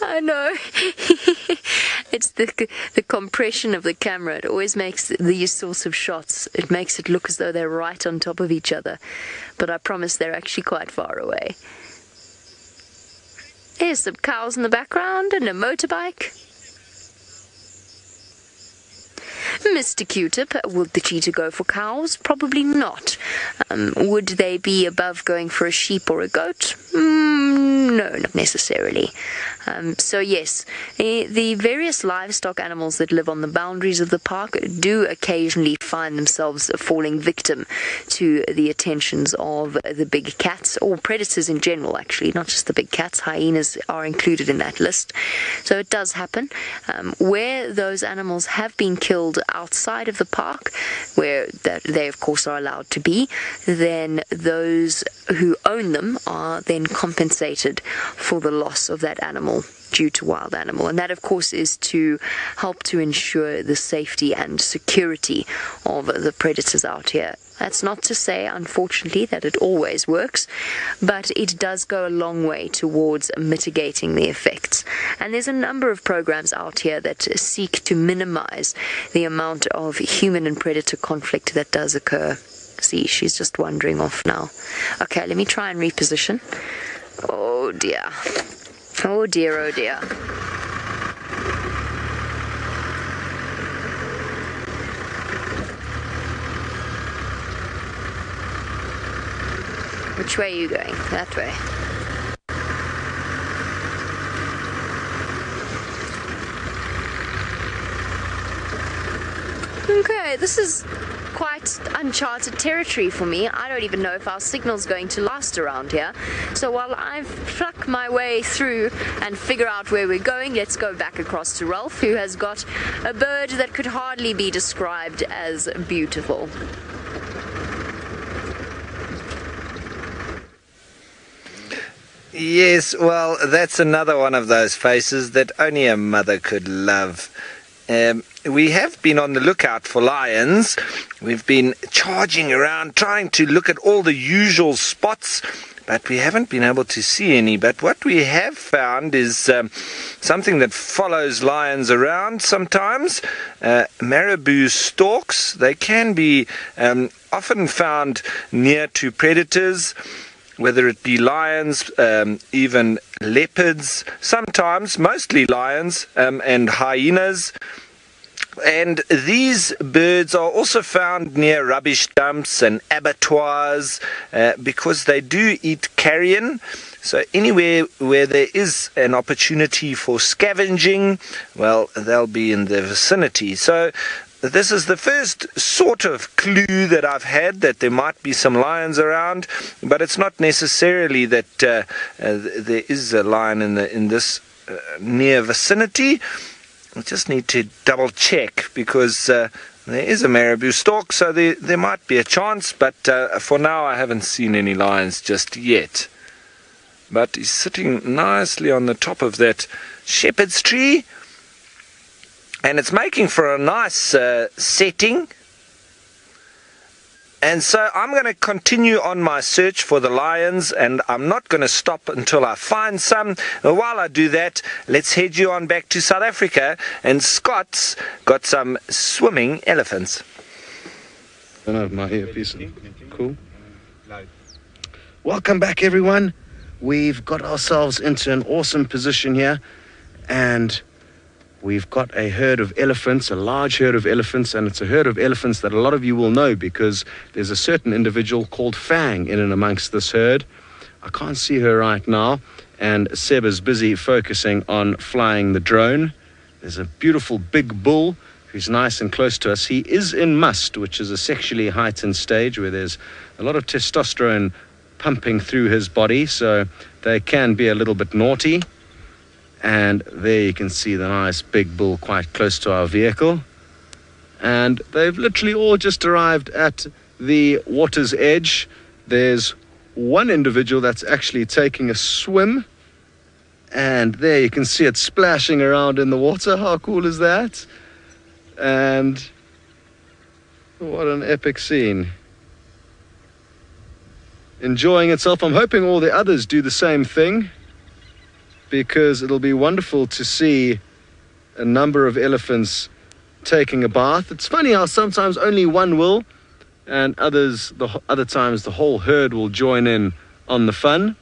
I know. It's the compression of the camera. It always makes these sorts of shots. It makes it look as though they're right on top of each other. But I promise they're actually quite far away. There's some cows in the background and a motorbike. Mr. Q-Tip, would the cheetah go for cows? Probably not. Would they be above going for a sheep or a goat? No, not necessarily. So yes, the various livestock animals that live on the boundaries of the park do occasionally find themselves falling victim to the attentions of the big cats, or predators in general actually, not just the big cats. Hyenas are included in that list. So it does happen. Where those animals have been killed outside of the park, where they of course are allowed to be, then those who own them are then compensated for the loss of that animal due to wild animal. And that of course is to help to ensure the safety and security of the predators out here. That's not to say, unfortunately, that it always works, but it does go a long way towards mitigating the effects. And there's a number of programs out here that seek to minimize the amount of human and predator conflict that does occur. See, she's just wandering off now. Okay, let me try and reposition. Oh dear. Oh dear, oh dear. Which way are you going? That way. Okay, this is quite uncharted territory for me. I don't even know if our signal's going to last around here. So while I pluck my way through and figure out where we're going, let's go back across to Ralph, who has got a bird that could hardly be described as beautiful. Yes, well, that's another one of those faces that only a mother could love. We have been on the lookout for lions. We've been charging around trying to look at all the usual spots, but we haven't been able to see any. But what we have found is something that follows lions around sometimes. Marabou storks. They can be often found near to predators, whether it be lions, even leopards, sometimes, mostly lions, and hyenas. And these birds are also found near rubbish dumps and abattoirs because they do eat carrion. So anywhere where there is an opportunity for scavenging, well, they'll be in the vicinity. So this is the first sort of clue that I've had that there might be some lions around, but it's not necessarily that there is a lion in this near vicinity. We just need to double check because there is a marabou stork, so there might be a chance, but for now I haven't seen any lions just yet. But he's sitting nicely on the top of that shepherd's tree, and it's making for a nice setting. And so I'm going to continue on my search for the lions, and I'm not going to stop until I find some. And while I do that, let's head you on back to South Africa, and Scott's got some swimming elephants. I don't have my earpiece. Cool. Welcome back, everyone. We've got ourselves into an awesome position here, and we've got a herd of elephants, a large herd of elephants, and it's a herd of elephants that a lot of you will know because there's a certain individual called Fang in and amongst this herd. I can't see her right now, and Seb is busy focusing on flying the drone. There's a beautiful big bull who's nice and close to us. He is in must, which is a sexually heightened stage where there's a lot of testosterone pumping through his body, so they can be a little bit naughty. And there you can see the nice big bull quite close to our vehicle. And they've literally all just arrived at the water's edge. There's one individual that's actually taking a swim. And there you can see it splashing around in the water. How cool is that? And what an epic scene. Enjoying itself. I'm hoping all the others do the same thing, because it'll be wonderful to see a number of elephants taking a bath. It's funny how sometimes only one will, and other times the whole herd will join in on the fun.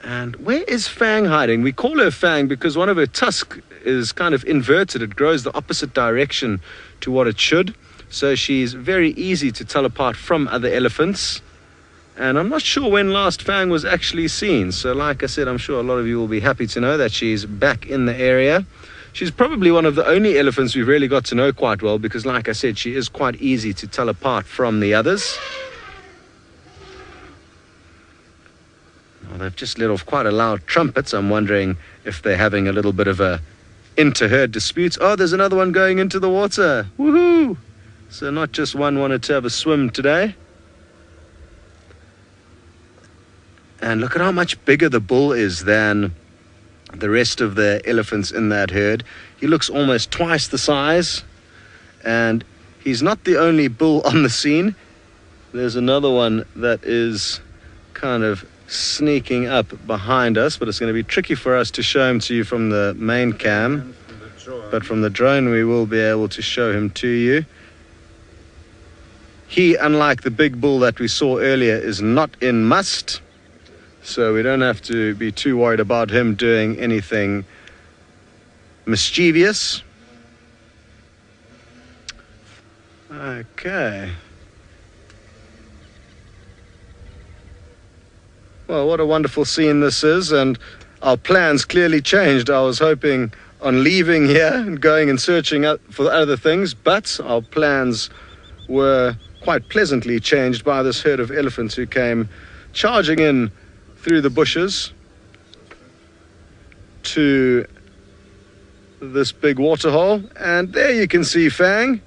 And where is Fang hiding? We call her Fang because one of her tusks is kind of inverted. It grows the opposite direction to what it should. So she's very easy to tell apart from other elephants. And I'm not sure when last Fang was actually seen. So like I said, I'm sure a lot of you will be happy to know that she's back in the area. She's probably one of the only elephants we've really got to know quite well, because like I said, she is quite easy to tell apart from the others. Well, they've just let off quite a loud trumpet, so I'm wondering if they're having a little bit of a inter-herd dispute. Oh, there's another one going into the water. Woohoo! So not just one wanted to have a swim today. And look at how much bigger the bull is than the rest of the elephants in that herd. He looks almost twice the size, and he's not the only bull on the scene. There's another one that is kind of sneaking up behind us, but it's going to be tricky for us to show him to you from the main cam, but from the drone we will be able to show him to you. He, unlike the big bull that we saw earlier, is not in must. So we don't have to be too worried about him doing anything mischievous. Okay. Well, what a wonderful scene this is, and our plans clearly changed. I was hoping on leaving here and going and searching out for other things, but our plans were quite pleasantly changed by this herd of elephants who came charging in through the bushes to this big waterhole. And there you can see Fang,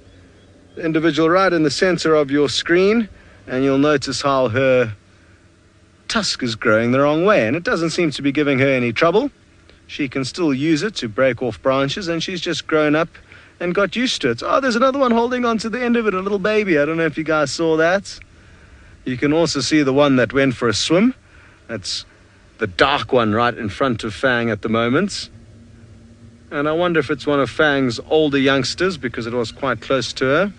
the individual right in the center of your screen, and you'll notice how her tusk is growing the wrong way, and it doesn't seem to be giving her any trouble. She can still use it to break off branches, and she's just grown up and got used to it. Oh, there's another one holding on to the end of it, a little baby. I don't know if you guys saw that. You can also see the one that went for a swim. That's the dark one right in front of Fang at the moment. And I wonder if it's one of Fang's older youngsters, because it was quite close to her.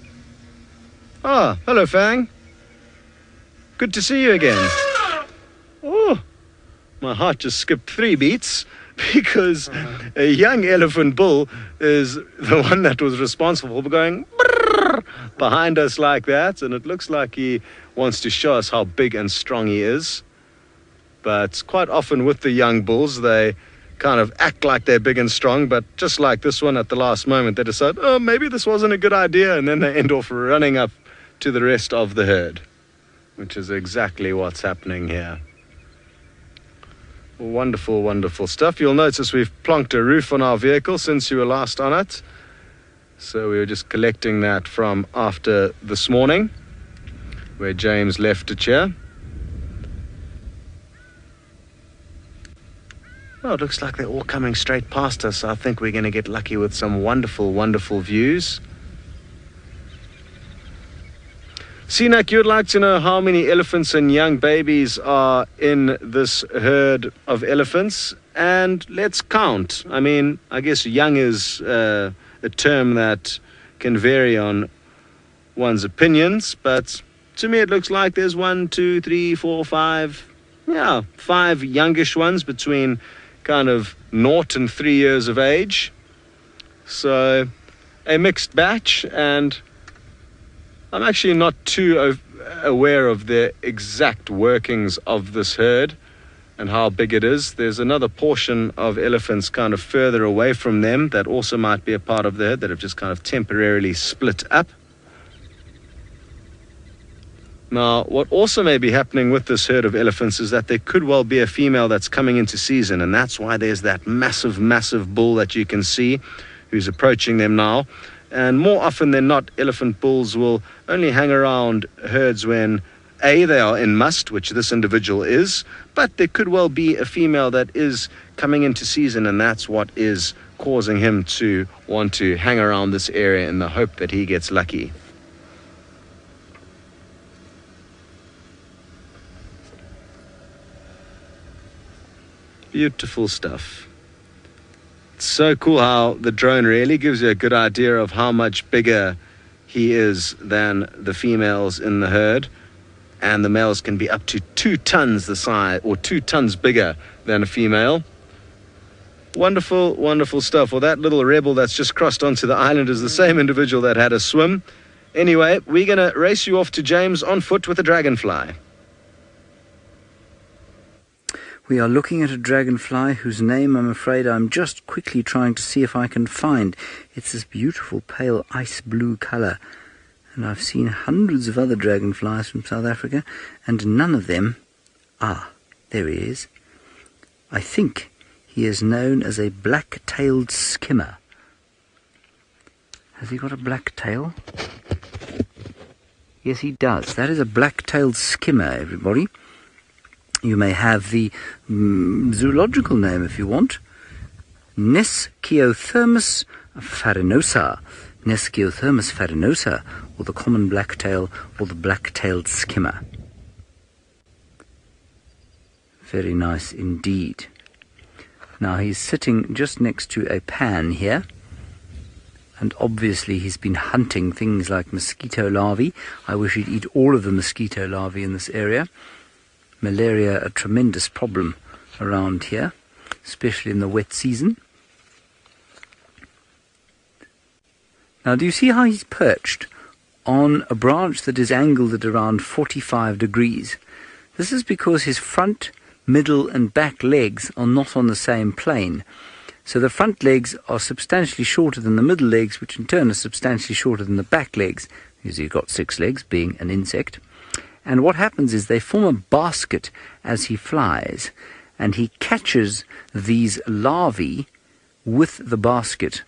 Ah, hello Fang. Good to see you again. Oh, my heart just skipped 3 beats, because a young elephant bull is the one that was responsible for going behind us like that. And it looks like he wants to show us how big and strong he is. But quite often with the young bulls, they kind of act like they're big and strong, but just like this one at the last moment, they decide, oh, maybe this wasn't a good idea, and then they end off running up to the rest of the herd, which is exactly what's happening here. Wonderful, wonderful stuff. You'll notice we've plonked a roof on our vehicle since you were last on it. So we were just collecting that from after this morning, where James left it here. Well, it looks like they're all coming straight past us. I think we're going to get lucky with some wonderful, wonderful views. Sinak, you'd like to know how many elephants and young babies are in this herd of elephants, and let's count. I mean, I guess young is a term that can vary on one's opinions, but to me it looks like there's 1, 2, 3, 4, 5, 5 youngish ones between kind of 0 and 3 years of age. So a mixed batch, and I'm actually not too aware of the exact workings of this herd and how big it is. There's another portion of elephants kind of further away from them that also might be a part of the herd that have just kind of temporarily split up. Now, what also may be happening with this herd of elephants is that there could well be a female that's coming into season, and that's why there's that massive, massive bull that you can see who's approaching them now. And more often than not, elephant bulls will only hang around herds when A, they are in must, which this individual is, but there could well be a female that is coming into season, and that's what is causing him to want to hang around this area in the hope that he gets lucky. Beautiful stuff. It's so cool how the drone really gives you a good idea of how much bigger he is than the females in the herd. And the males can be up to 2 tons the size, or 2 tons bigger than a female. Wonderful, wonderful stuff. Well, that little rebel that's just crossed onto the island is the same individual that had a swim. Anyway, we're going to race you off to James on foot with a dragonfly. We are looking at a dragonfly whose name I'm afraid I'm just quickly trying to see if I can find. It's this beautiful pale ice blue colour. And I've seen hundreds of other dragonflies from South Africa, and none of them... Ah, there he is. I think he is known as a black-tailed skimmer. Has he got a black tail? Yes, he does. That is a black-tailed skimmer, everybody. You may have the zoological name if you want. Nesciothermus farinosa. Nesciothermus farinosa, or the common blacktail, or the black-tailed skimmer. Very nice indeed. Now he's sitting just next to a pan here, and obviously he's been hunting things like mosquito larvae. I wish he'd eat all of the mosquito larvae in this area. Malaria, a tremendous problem around here, especially in the wet season. Now, do you see how he's perched on a branch that is angled at around 45 degrees? This is because his front, middle and back legs are not on the same plane. So the front legs are substantially shorter than the middle legs, which in turn are substantially shorter than the back legs, because he's got 6 legs, being an insect. And what happens is they form a basket as he flies, and he catches these larvae with the basket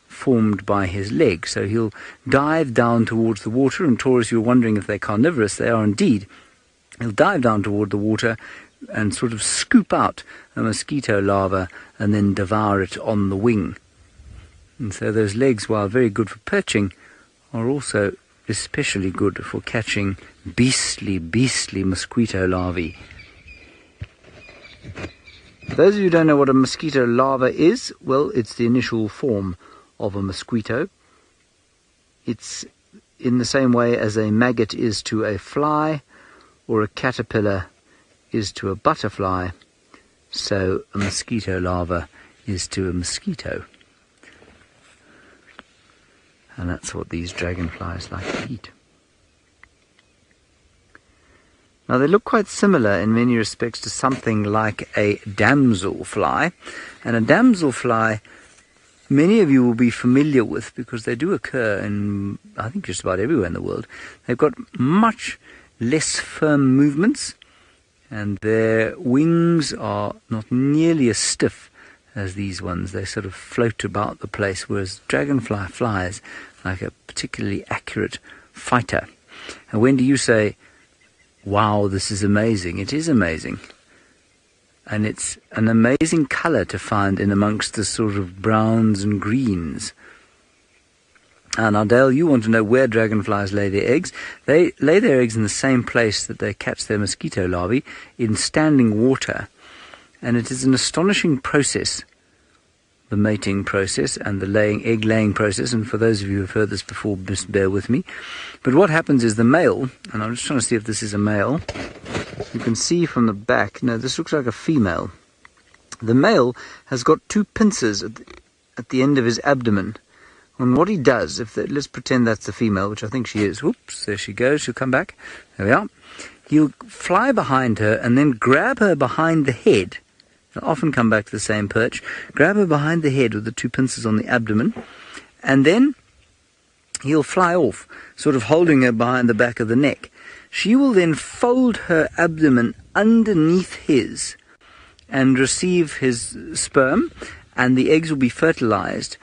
formed by his leg. So he'll dive down towards the water, and Taurus, you're wondering if they're carnivorous. They are indeed. He'll dive down toward the water and sort of scoop out a mosquito larva and then devour it on the wing. And so those legs, while very good for perching, are also especially good for catching beastly mosquito larvae. For those of you who don't know what a mosquito larva is, well, it's the initial form of a mosquito. It's in the same way as a maggot is to a fly, or a caterpillar is to a butterfly, so a mosquito larva is to a mosquito. And that's what these dragonflies like to eat. Now they look quite similar in many respects to something like a damselfly. And a damselfly, many of you will be familiar with because they do occur in, I think, just about everywhere in the world. They've got much less firm movements, and their wings are not nearly as stiff as these ones. They sort of float about the place, whereas dragonfly flies like a particularly accurate fighter. And when do you say, wow, this is amazing? It is amazing. And it's an amazing colour to find in amongst the sort of browns and greens. Now, Dale, you want to know where dragonflies lay their eggs. They lay their eggs in the same place that they catch their mosquito larvae, in standing water. And it is an astonishing process, the mating process and the egg-laying process. And for those of you who have heard this before, just bear with me. But what happens is the male, and I'm just trying to see if this is a male. You can see from the back, no, this looks like a female. The male has got 2 pincers at the end of his abdomen. And what he does, let's pretend that's the female, which I think she is. Whoops, there she goes. She'll come back. There we are. He'll fly behind her and then grab her behind the head. He'll often come back to the same perch. Grab her behind the head with the 2 pincers on the abdomen. And then he'll fly off, sort of holding her behind the back of the neck. She will then fold her abdomen underneath his and receive his sperm, and the eggs will be fertilized.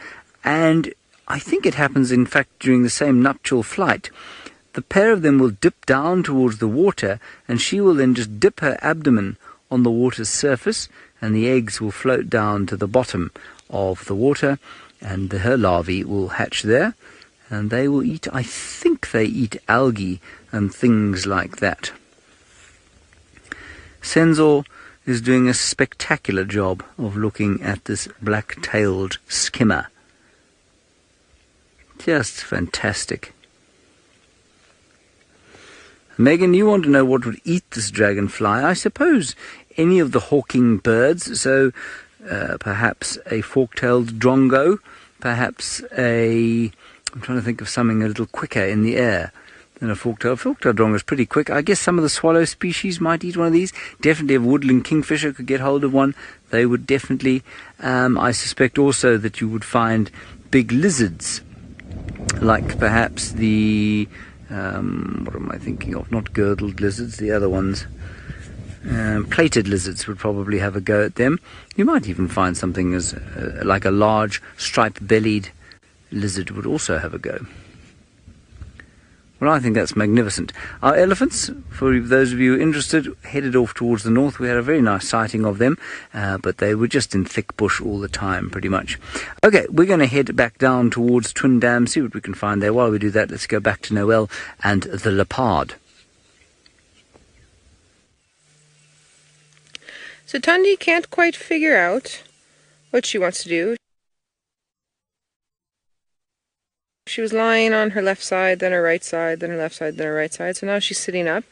And I think it happens, in fact, during the same nuptial flight. The pair of them will dip down towards the water, and she will then just dip her abdomen on the water's surface, and the eggs will float down to the bottom of the water, and her larvae will hatch there, and they will eat, I think they eat algae and things like that. Sensor is doing a spectacular job of looking at this black-tailed skimmer. Just fantastic. Megan, you want to know what would eat this dragonfly? I suppose any of the hawking birds, so perhaps a fork-tailed drongo, perhaps I'm trying to think of something a little quicker in the air. than a fork-tailed. Fork-tailed drongo is pretty quick. I guess some of the swallow species might eat one of these. Definitely a woodland kingfisher could get hold of one. They would definitely. I suspect also that you would find big lizards, like perhaps the, what am I thinking of? Not girdled lizards, the other ones. Plated lizards would probably have a go at them. You might even find something as like a large stripe-bellied lizard would also have a go. Well, I think that's magnificent. Our elephants, for those of you interested, headed off towards the north. We had a very nice sighting of them, but they were just in thick bush all the time, pretty much. Okay, we're going to head back down towards Twin Dam, see what we can find there. While we do that, let's go back to Noel and the Leopard. So Thandi can't quite figure out what she wants to do. She was lying on her left side, then her right side, then her left side, then her right side. So now she's sitting up.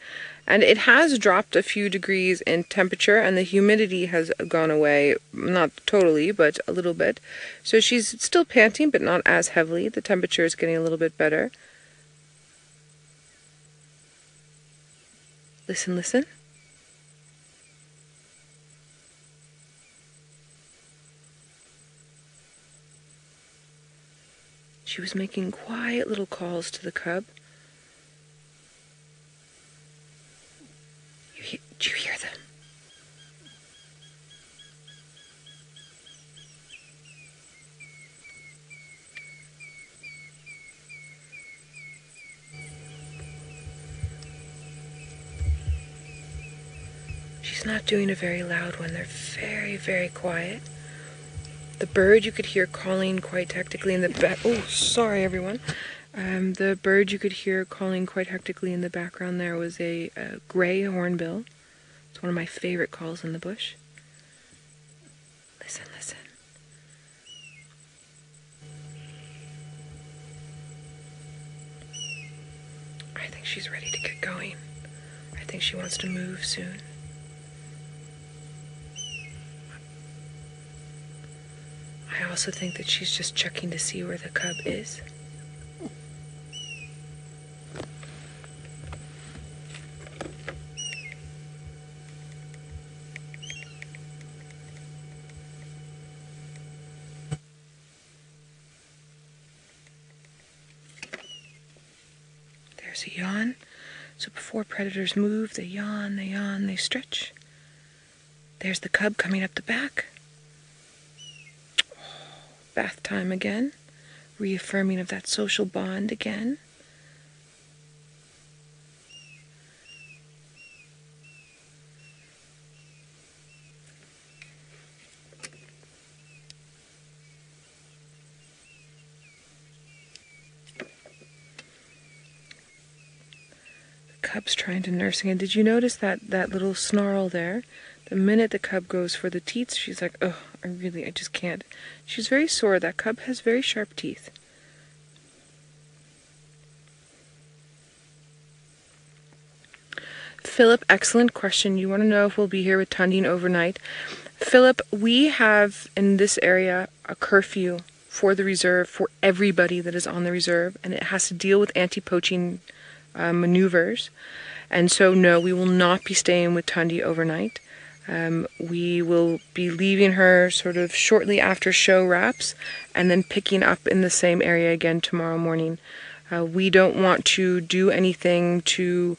And it has dropped a few degrees in temperature, and the humidity has gone away. Not totally, but a little bit. So she's still panting, but not as heavily. The temperature is getting a little bit better. Listen, listen. She was making quiet little calls to the cub. Do you hear them? She's not doing a very loud one. They're very, very quiet. The bird you could hear calling quite hectically in the back. Oh, sorry, everyone. The bird you could hear calling quite hectically in the background there was a gray hornbill. It's one of my favorite calls in the bush. Listen, listen. I think she's ready to get going. I think she wants to move soon. I also think that she's just checking to see where the cub is. There's a yawn. So before predators move, they yawn, they stretch. There's the cub coming up the back. Bath time again, reaffirming of that social bond again. The cub's trying to nurse again. Did you notice that little snarl there? The minute the cub goes for the teats, she's like, oh, I just can't. She's very sore. That cub has very sharp teeth. Philip, excellent question. You want to know if we'll be here with Thandi overnight. Philip, we have in this area a curfew for the reserve, for everybody that is on the reserve, and it has to deal with anti-poaching maneuvers. And so, no, we will not be staying with Thandi overnight. We will be leaving her sort of shortly after show wraps and then picking up in the same area again tomorrow morning. We don't want to do anything to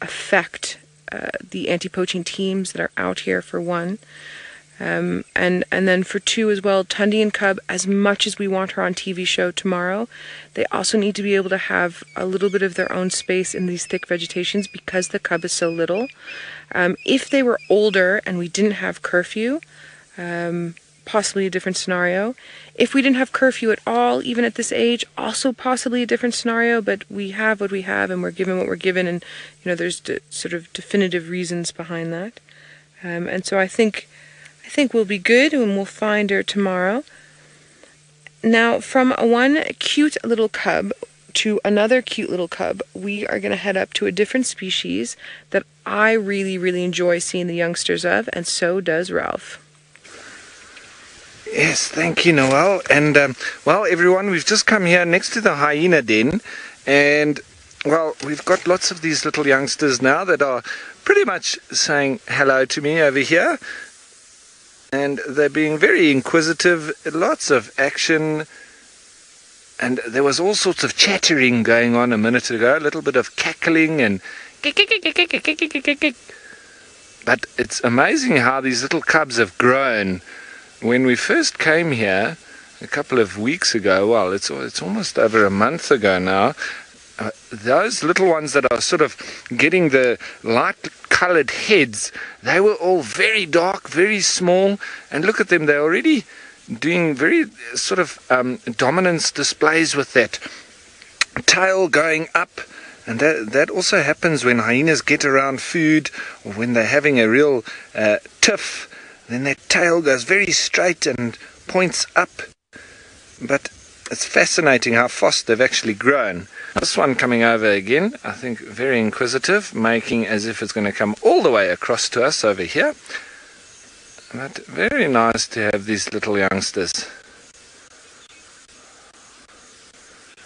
affect the anti-poaching teams that are out here, for one. And then for two as well, Thandi and cub, as much as we want her on TV show tomorrow, they also need to be able to have a little bit of their own space in these thick vegetations because the cub is so little. If they were older and we didn't have curfew, possibly a different scenario. If we didn't have curfew at all, even at this age, also possibly a different scenario, but we have what we have and we're given what we're given, and there's sort of definitive reasons behind that. And so I think we'll be good and we'll find her tomorrow. Now, from one cute little cub to another cute little cub, we are going to head up to a different species that I really, really enjoy seeing the youngsters of, and so does Ralph. Yes, thank you, Noel. And, well, everyone, we've just come here next to the hyena den, And well, we've got lots of these little youngsters now that are pretty much saying hello to me over here. And they're being very inquisitive, lots of action. And there was all sorts of chattering going on a minute ago, a little bit of cackling and but it's amazing how these little cubs have grown. When we first came here a couple of weeks ago, well, it's almost over a month ago now, those little ones that are sort of getting the light-colored heads, they were all very dark, very small, and look at them, they're already doing very sort of dominance displays with that tail going up. And that also happens when hyenas get around food or when they're having a real tiff. Then their tail goes very straight and points up. But it's fascinating how fast they've actually grown. This one coming over again, I think very inquisitive, making as if it's going to come all the way across to us over here. But very nice to have these little youngsters.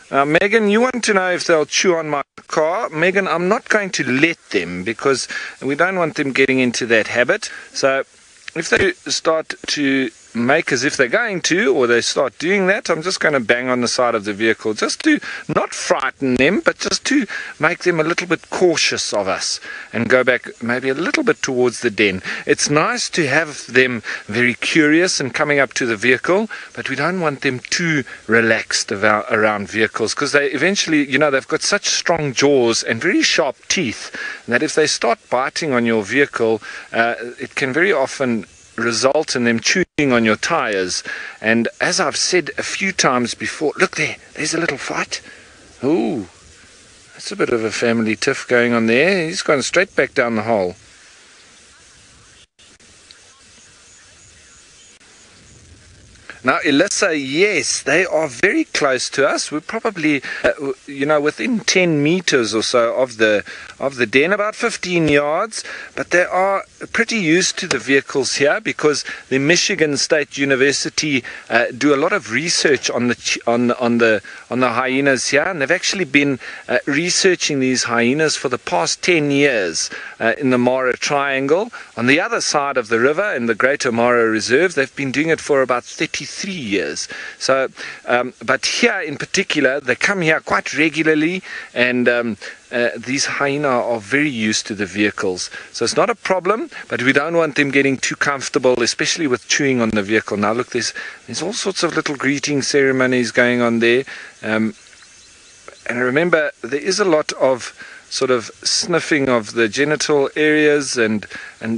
Now, Megan, you want to know if they'll chew on my car. Megan, I'm not going to let them because we don't want them getting into that habit. So if they start to make as if they're going to, or they start doing that, I'm just going to bang on the side of the vehicle just to not frighten them, but just to make them a little bit cautious of us and go back maybe a little bit towards the den. It's nice to have them very curious and coming up to the vehicle, but we don't want them too relaxed around vehicles because they eventually, you know, they've got such strong jaws and very sharp teeth that if they start biting on your vehicle, it can very often result in them chewing on your tires. And as I've said a few times before, look there's a little fight. Ooh, that's a bit of a family tiff going on there. He's gone straight back down the hole. Now, Elissa, yes, they are very close to us. We're probably, within 10 meters or so of the den, about 15 yards. But they are pretty used to the vehicles here because the Michigan State University do a lot of research on the hyenas here, and they've actually been researching these hyenas for the past 10 years in the Mara Triangle. On the other side of the river, in the Greater Mara Reserve, they've been doing it for about 33 years. So, but here in particular, they come here quite regularly, and these hyena are very used to the vehicles. So it's not a problem, but we don't want them getting too comfortable, especially with chewing on the vehicle. Now look, there's all sorts of little greeting ceremonies going on there. And remember, there is a lot of sort of sniffing of the genital areas, and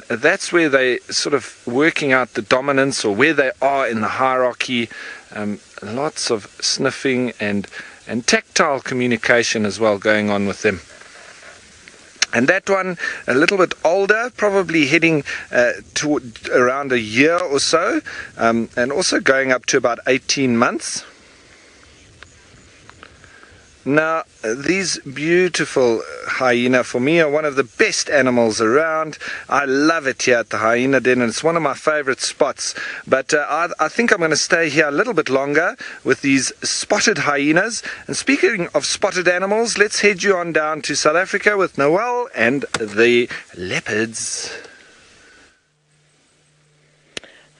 that's where they sort of working out the dominance or where they are in the hierarchy. Lots of sniffing and tactile communication as well going on with them. And that one, a little bit older, probably heading to around a year or so, and also going up to about 18 months. Now, these beautiful hyena for me are one of the best animals around. I love it here at the hyena den, and it's one of my favorite spots. But I think I'm going to stay here a little bit longer with these spotted hyenas. And speaking of spotted animals, let's head you on down to South Africa with Noel and the leopards.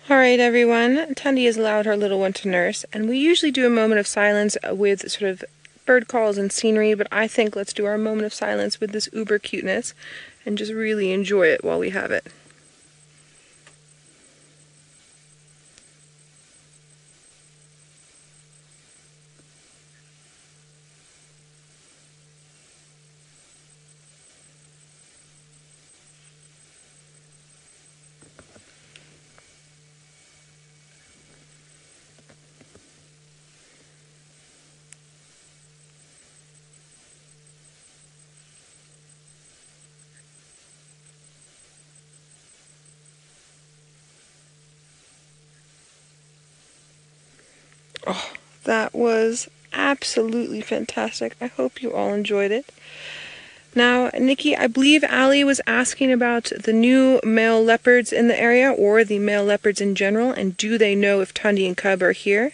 All right, everyone. Thandi has allowed her little one to nurse, and we usually do a moment of silence with sort of bird calls and scenery, but I think let's do our moment of silence with this uber cuteness and just really enjoy it while we have it. Oh, that was absolutely fantastic. I hope you all enjoyed it. Now, Nikki, I believe Ali was asking about the new male leopards in the area, or the male leopards in general, and do they know if Thandi and Cub are here?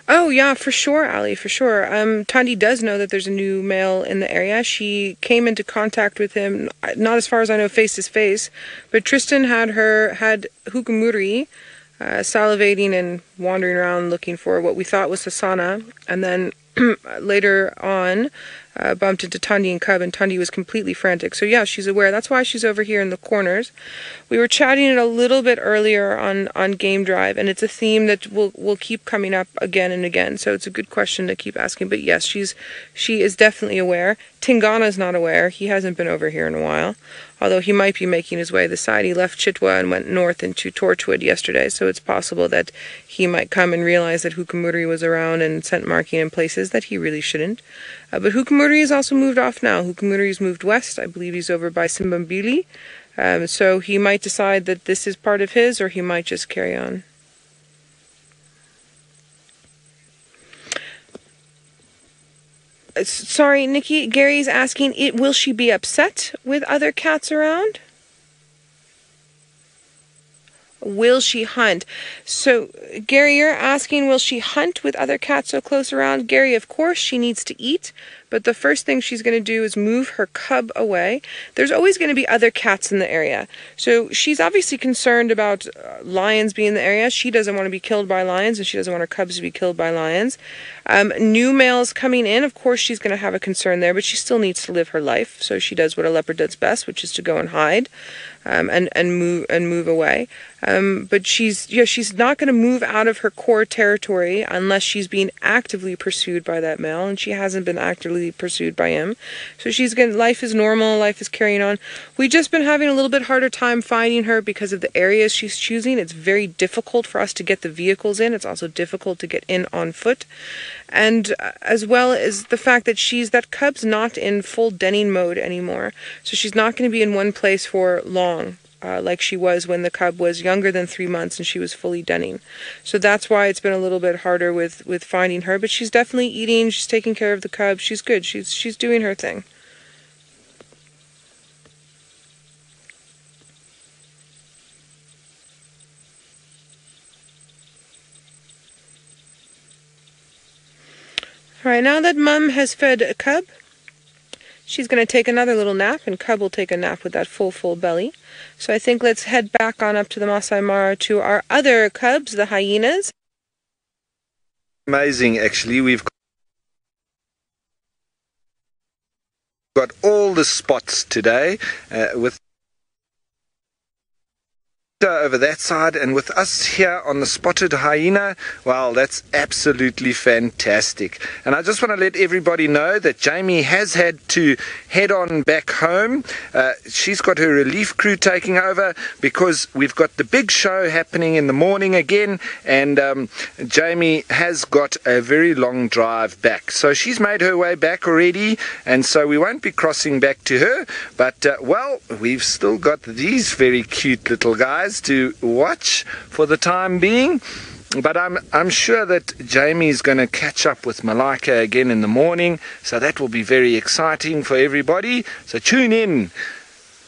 Oh, yeah, for sure, Ali, for sure. Thandi does know that there's a new male in the area. She came into contact with him, not as far as I know, face to face, but Tristan had Hukumuri salivating and wandering around looking for what we thought was Hasana, and then later on bumped into Thandi and Cub, and Thandi was completely frantic. So yeah, she's aware. That's why she's over here in the corners. We were chatting it a little bit earlier on Game Drive, and it's a theme that will keep coming up again and again. So it's a good question to keep asking. But yes, she is definitely aware. Tingana's not aware. He hasn't been over here in a while, although he might be making his way this side. He left Chitwa and went north into Torchwood yesterday, so it's possible that he might come and realize that Hukumuri was around and sent marking in places that he really shouldn't. But Hukumuri has also moved off now. Hukumuri's moved west. I believe he's over by Simbambili. So he might decide that this is part of his, or he might just carry on. Sorry, Nikki, Gary's asking, will she be upset with other cats around? Will she hunt? So, Gary, you're asking, will she hunt with other cats so close around? Gary, of course, she needs to eat, but the first thing she's going to do is move her cub away. There's always going to be other cats in the area. So she's obviously concerned about lions being in the area. She doesn't want to be killed by lions, and she doesn't want her cubs to be killed by lions. New males coming in, of course, she's going to have a concern there, but she still needs to live her life. So she does what a leopard does best, which is to go and hide. And move away. But she's not going to move out of her core territory unless she's being actively pursued by that male, and she hasn't been actively pursued by him. So life is normal, life is carrying on. We've just been having a little bit harder time finding her because of the areas she's choosing. It's very difficult for us to get the vehicles in. It's also difficult to get in on foot. And as well as the fact that cub's not in full denning mode anymore. So she's not going to be in one place for long, like she was when the cub was younger than 3 months and she was fully denning. So that's why it's been a little bit harder with finding her. But she's definitely eating. She's taking care of the cub. She's good. She's doing her thing. Alright, now that Mum has fed a cub, she's going to take another little nap, and Cub will take a nap with that full belly. So I think let's head back on up to the Masai Mara to our other cubs, the hyenas. Amazing, actually. We've got all the spots today with over that side, and with us here on the spotted hyena. Well, that's absolutely fantastic. And I just want to let everybody know that Jamie has had to head on back home. She's got her relief crew taking over because we've got the big show happening in the morning again, and Jamie has got a very long drive back. So she's made her way back already, and so we won't be crossing back to her. But, well, we've still got these very cute little guys to watch for the time being, but I'm sure that Jamie's going to catch up with Malika again in the morning, so that will be very exciting for everybody, so tune in.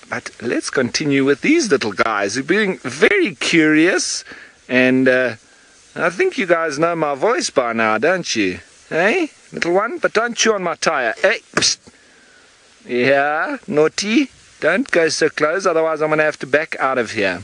But let's continue with these little guys who are being very curious, and I think you guys know my voice by now, don't you? Hey, little one? But don't chew on my tire. Hey, psst. Yeah, naughty. Don't go so close, otherwise I'm going to have to back out of here.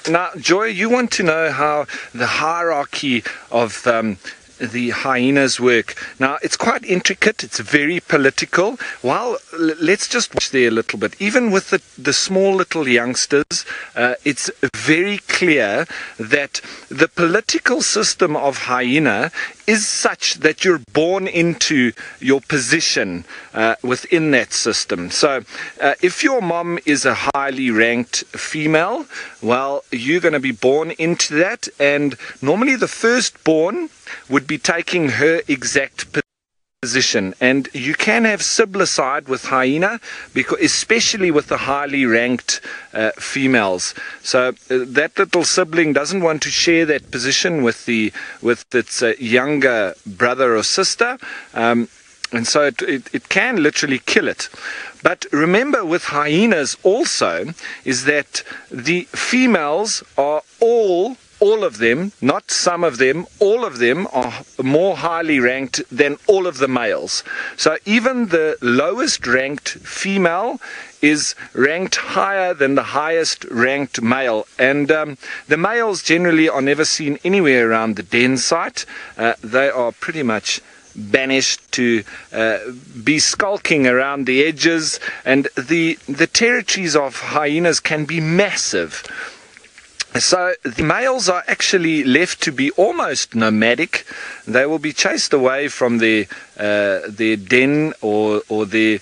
Now, Joy, you want to know how the hierarchy of the hyenas work. Now, it's quite intricate. It's very political. Well, let's just watch there a little bit. Even with the small little youngsters, it's very clear that the political system of hyena is such that you're born into your position within that system. So if your mom is a highly ranked female, well, you're going to be born into that, and normally the firstborn would be taking her exact position. And you can have siblicide with hyena, because especially with the highly ranked females. So that little sibling doesn't want to share that position with its younger brother or sister. and so it can literally kill it. But remember with hyenas also is that the females are all of them, not some of them, all of them are more highly ranked than all of the males. So even the lowest ranked female is ranked higher than the highest ranked male. And the males generally are never seen anywhere around the den site. They are pretty much banished to be skulking around the edges, and the territories of hyenas can be massive. So the males are actually left to be almost nomadic. They will be chased away from their den or their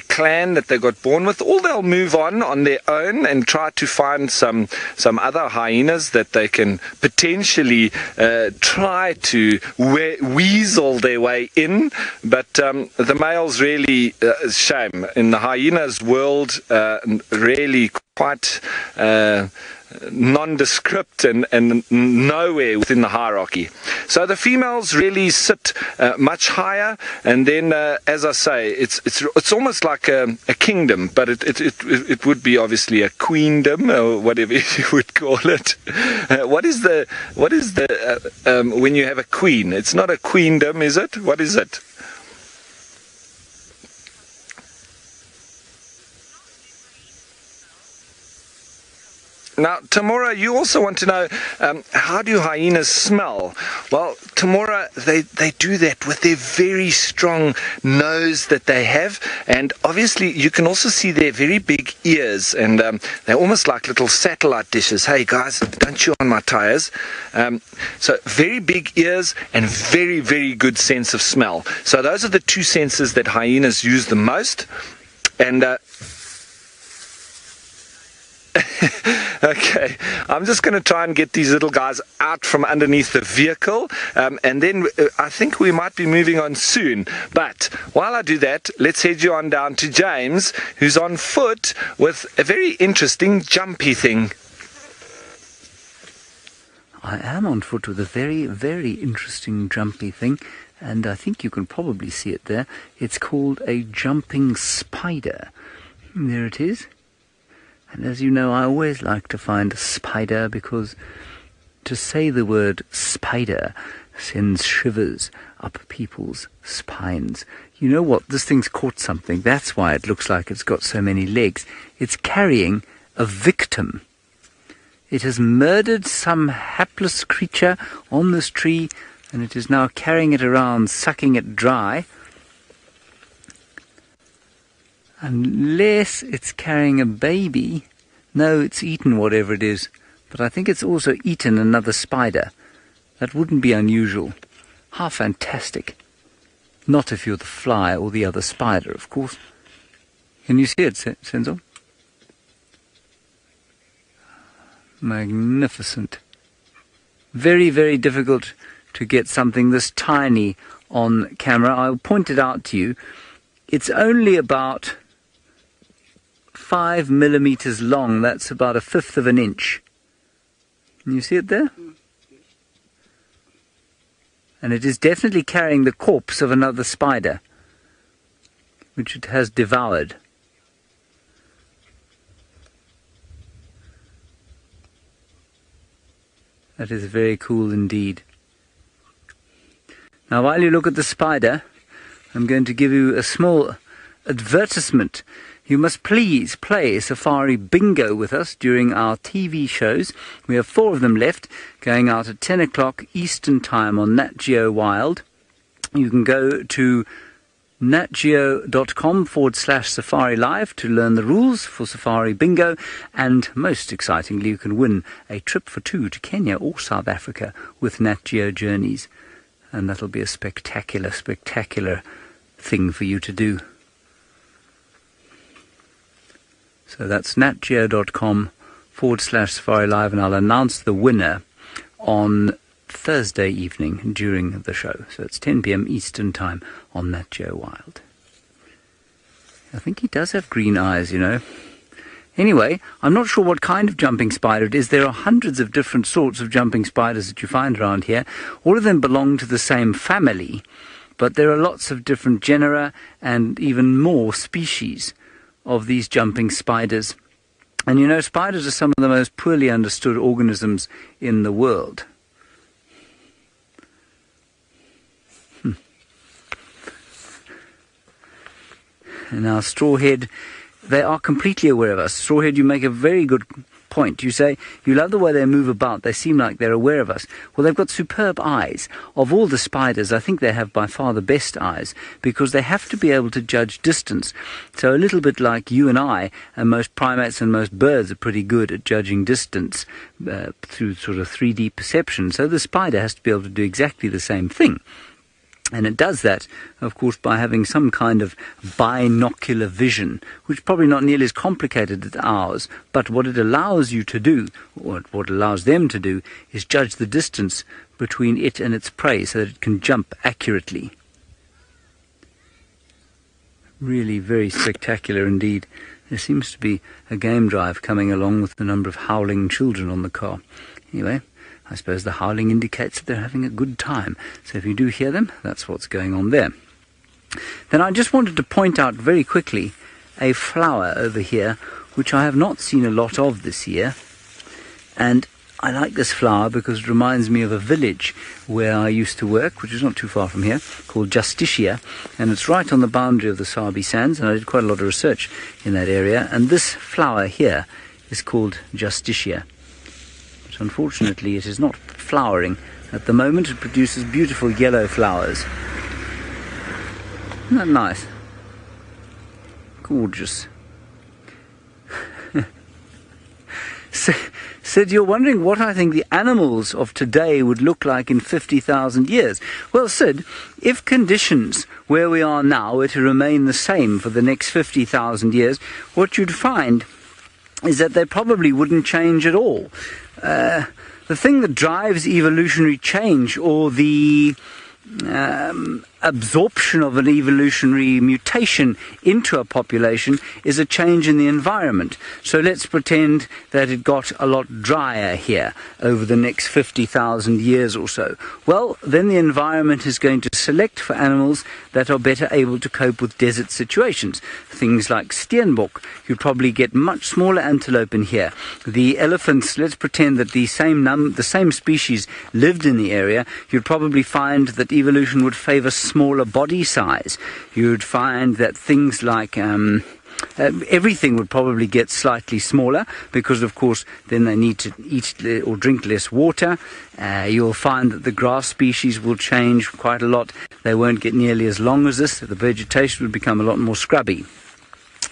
clan that they got born with, or they'll move on their own and try to find some other hyenas that they can potentially try to weasel their way in. But the males really, shame. In the hyenas world, really quite nondescript and nowhere within the hierarchy. So the females really sit much higher, and then as I say, it's almost like a kingdom, but it would be obviously a queendom or whatever you would call it. What is the when you have a queen? It's not a queendom, is it? What is it? Now, Tamora, you also want to know, how do hyenas smell? Well, Tamora, they do that with their very strong nose that they have, and obviously you can also see their very big ears, and they're almost like little satellite dishes. Hey guys, don't chew on my tires. So very big ears and very, very good sense of smell. So those are the two senses that hyenas use the most. And okay, I'm just going to try and get these little guys out from underneath the vehicle, and then I think we might be moving on soon. But while I do that, let's head you on down to James, who's on foot with a very interesting jumpy thing. I am on foot with a very, very interesting jumpy thing, and I think you can probably see it there. It's called a jumping spider. There it is. And as you know, I always like to find a spider, because to say the word spider sends shivers up people's spines. You know what? This thing's caught something. That's why it looks like it's got so many legs. It's carrying a victim. It has murdered some hapless creature on this tree, and it is now carrying it around, sucking it dry. Unless it's carrying a baby. No, it's eaten whatever it is. But I think it's also eaten another spider. That wouldn't be unusual. How fantastic. Not if you're the fly or the other spider, of course. Can you see it, Senzo? Magnificent. Very, very difficult to get something this tiny on camera. I'll point it out to you. It's only about 5 millimeters long. That's about 1/5 of an inch. Can you see it there? And it is definitely carrying the corpse of another spider, which it has devoured. That is very cool indeed. Now, while you look at the spider, I'm going to give you a small advertisement. You must please play Safari Bingo with us during our TV shows. We have 4 of them left, going out at 10 o'clock Eastern Time on Nat Geo Wild. You can go to natgeo.com/Safari Live to learn the rules for Safari Bingo, and most excitingly, you can win a trip for 2 to Kenya or South Africa with Nat Geo Journeys, and that'll be a spectacular, spectacular thing for you to do. So that's natgeo.com/Safari Live, and I'll announce the winner on Thursday evening during the show. So it's 10 p.m. Eastern Time on Nat Geo Wild. I think he does have green eyes, you know. Anyway, I'm not sure what kind of jumping spider it is. There are hundreds of different sorts of jumping spiders that you find around here. All of them belong to the same family, But there are lots of different genera and even more species of these jumping spiders. And you know, spiders are some of the most poorly understood organisms in the world. And now strawhead, they are completely aware of us. Strawhead, you make a very good point. You say you love the way they move about. They seem like they're aware of us. Well, they've got superb eyes. Of all the spiders, I think they have by far the best eyes, because they have to be able to judge distance. So a little bit like you and I, and most primates and most birds are pretty good at judging distance through sort of 3D perception. So the spider has to be able to do exactly the same thing. And it does that, of course, by having some kind of binocular vision, which is probably not nearly as complicated as ours, but what it allows you to do, or what allows them to do, is judge the distance between it and its prey so that it can jump accurately. Really very spectacular indeed. There seems to be a game drive coming along with the number of howling children on the car. Anyway, I suppose the howling indicates that they're having a good time. So if you do hear them, that's what's going on there. Then I just wanted to point out very quickly a flower over here, which I have not seen a lot of this year. And I like this flower because it reminds me of a village where I used to work, which is not too far from here, called Justicia. And it's right on the boundary of the Sabi sands, and I did quite a lot of research in that area. And this flower here is called Justicia. Unfortunately, it is not flowering at the moment. It produces beautiful yellow flowers. Isn't that nice? Gorgeous. Sid, you're wondering what I think the animals of today would look like in 50,000 years. Well, Sid, if conditions where we are now were to remain the same for the next 50,000 years, what you'd find is that they probably wouldn't change at all. The thing that drives evolutionary change, or the absorption of an evolutionary mutation into a population, is a change in the environment. So let's pretend that it got a lot drier here over the next 50,000 years or so. Well, then the environment is going to select for animals that are better able to cope with desert situations. Things like steenbok. You'd probably get much smaller antelope in here. The elephants, let's pretend that the same species lived in the area. You'd probably find that evolution would favor smaller body size. You'd find that things like everything would probably get slightly smaller, because of course then they need to eat or drink less water. You'll find that the grass species will change quite a lot. They won't get nearly as long as this. The vegetation would become a lot more scrubby.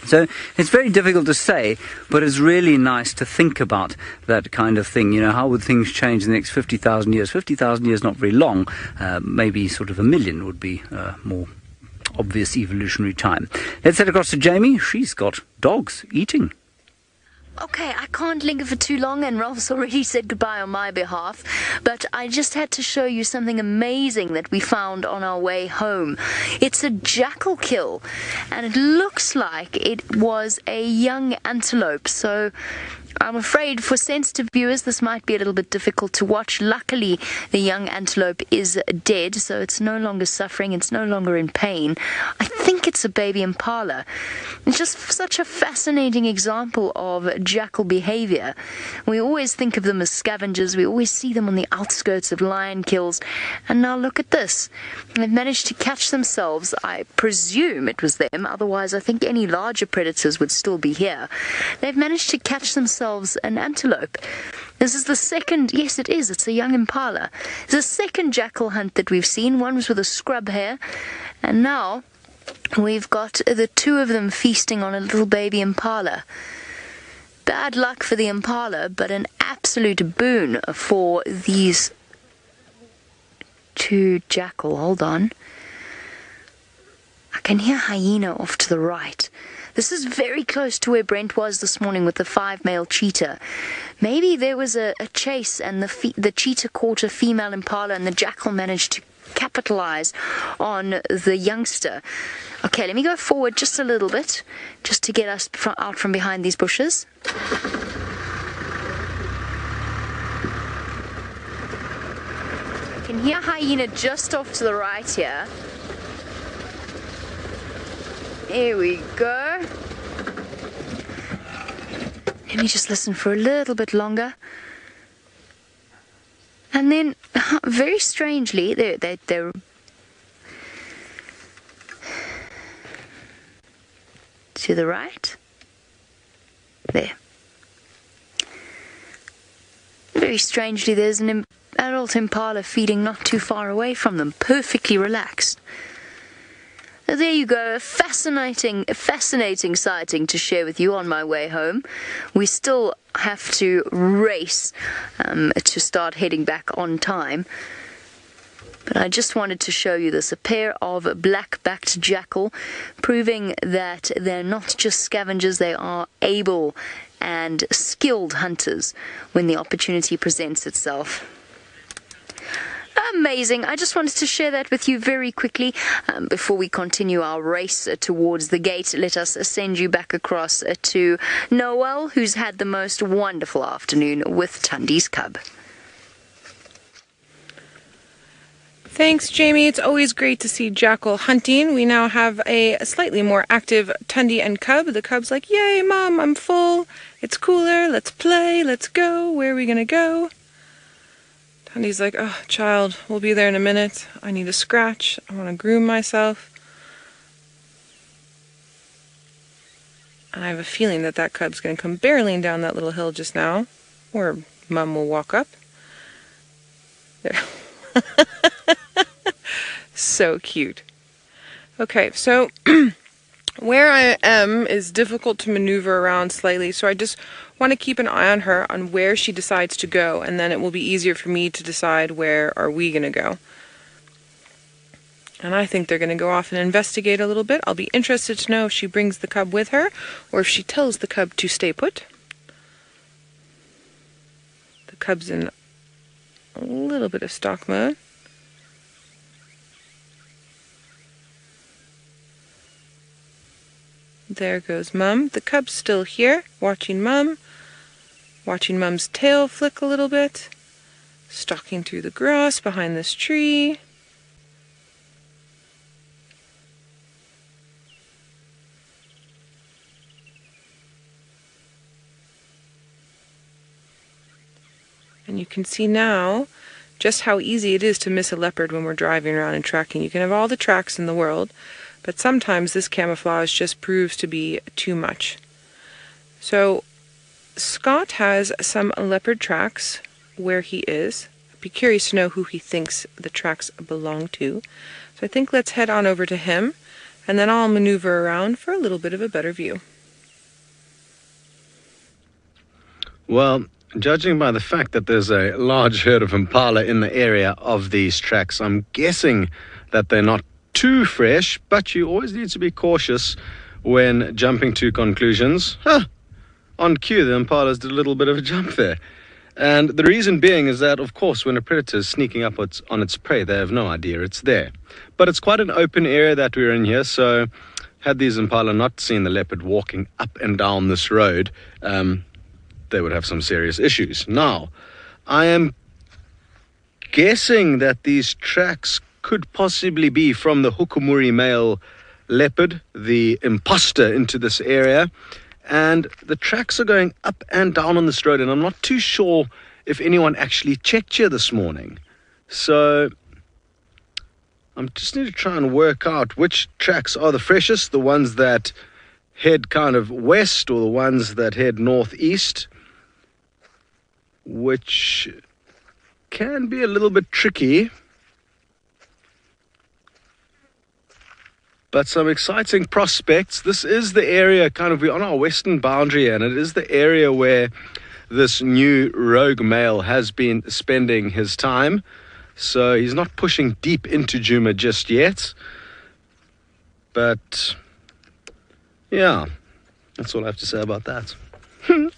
So it's very difficult to say, but it's really nice to think about that kind of thing. You know, how would things change in the next 50,000 years? 50,000 years not very long. Maybe sort of 1 million would be more obvious evolutionary time. Let's head across to Jamie. She's got dogs eating. Okay, I can't linger for too long, and Ralph's already said goodbye on my behalf, but I just had to show you something amazing that we found on our way home. It's a jackal kill, and it looks like it was a young antelope, so I'm afraid for sensitive viewers this might be a little bit difficult to watch. Luckily, the young antelope is dead, so it's no longer suffering, it's no longer in pain. I think it's a baby impala. It's just such a fascinating example of jackal behavior. We always think of them as scavengers, we always see them on the outskirts of lion kills, and now look at this. They've managed to catch themselves. I presume it was them, otherwise I think any larger predators would still be here. They've managed to catch themselves an antelope. This is the second, yes it is, it's a young impala. It's the second jackal hunt that we've seen. One was with a scrub hare, and now we've got the two of them feasting on a little baby impala. Bad luck for the impala, but an absolute boon for these two jackal. Hold on. I can hear hyena off to the right. This is very close to where Brent was this morning with the 5 male cheetah. Maybe there was a chase and the cheetah caught a female impala and the jackal managed to capitalize on the youngster. Okay, let me go forward just a little bit, just to get us out from behind these bushes. I can hear hyena just off to the right here. Here we go. Let me just listen for a little bit longer. And then, very strangely, they're to the right. There. Very strangely, there's an adult impala feeding not too far away from them, perfectly relaxed. There you go, a fascinating sighting to share with you on my way home. We still have to race to start heading back on time. But I just wanted to show you this, a pair of black-backed jackal, proving that they're not just scavengers, they are able and skilled hunters when the opportunity presents itself. Amazing. I just wanted to share that with you very quickly. Before we continue our race towards the gate, let us send you back across to Noel, who's had the most wonderful afternoon with Thandi's cub. Thanks, Jamie. It's always great to see jackal hunting. We now have a slightly more active Thandi and cub. The cub's like, yay, Mom, I'm full. It's cooler. Let's play. Let's go. Where are we going to go? Thandi's like, oh, child, we'll be there in a minute. I need a scratch. I want to groom myself. And I have a feeling that that cub's going to come barreling down that little hill just now, or Mum will walk up. There. So cute. Okay, so where I am is difficult to maneuver around slightly, so I just want to keep an eye on her on where she decides to go, and then it will be easier for me to decide where are we going to go. And I think they're going to go off and investigate a little bit. I'll be interested to know if she brings the cub with her or if she tells the cub to stay put. The cub's in a little bit of stalk mode. There goes Mum. The cub's still here, watching Mum. Watching Mum's tail flick a little bit. Stalking through the grass behind this tree. And you can see now just how easy it is to miss a leopard when we're driving around and tracking. You can have all the tracks in the world, but sometimes this camouflage just proves to be too much. So Scott has some leopard tracks where he is. I'd be curious to know who he thinks the tracks belong to. So I think let's head on over to him, and then I'll maneuver around for a little bit of a better view. Well, judging by the fact that there's a large herd of impala in the area of these tracks, I'm guessing that they're not too fresh, but you always need to be cautious when jumping to conclusions. On cue, the impalas did a little bit of a jump there. And the reason being is that, of course, when a predator is sneaking up on its prey, they have no idea it's there. But it's quite an open area that we're in here, so had these impala not seen the leopard walking up and down this road, they would have some serious issues. Now, I am guessing that these tracks could possibly be from the Hukumuri male leopard, the imposter, into this area. And the tracks are going up and down on this road, and I'm not too sure if anyone actually checked here this morning. So I just need to try and work out which tracks are the freshest, the ones that head kind of west or the ones that head northeast, which can be a little bit tricky. But some exciting prospects. This is the area, we're on our western boundary, and it is the area where this new rogue male has been spending his time. So he's not pushing deep into Djuma just yet. But yeah, that's all I have to say about that. I'm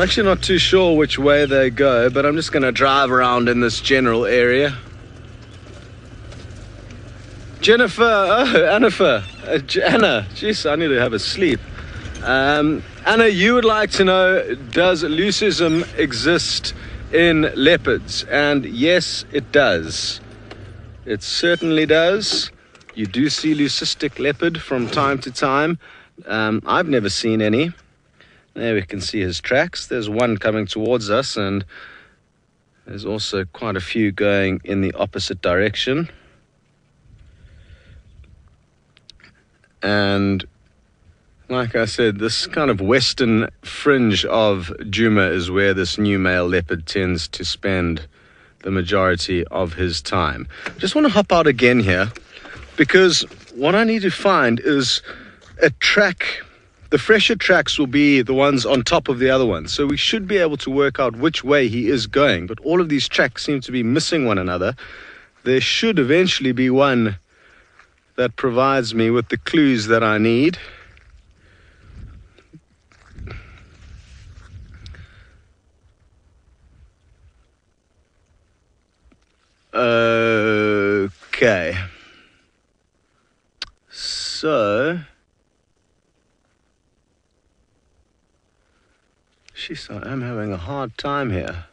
actually not too sure which way they go, but I'm just going to drive around in this general area. Jennifer, Anna, jeez, I need to have a sleep. Anna, you would like to know, does leucism exist in leopards? And yes, it does. It certainly does. You do see leucistic leopard from time to time. I've never seen any. There we can see his tracks. There's one coming towards us, and there's also quite a few going in the opposite direction. And like I said, this kind of western fringe of Djuma is where this new male leopard tends to spend the majority of his time. Just want to hop out again here, because what I need to find is a track. The fresher tracks will be the ones on top of the other ones, so we should be able to work out which way he is going. But all of these tracks seem to be missing one another. There should eventually be one that provides me with the clues that I need. Okay. So, jeez, I am having a hard time here.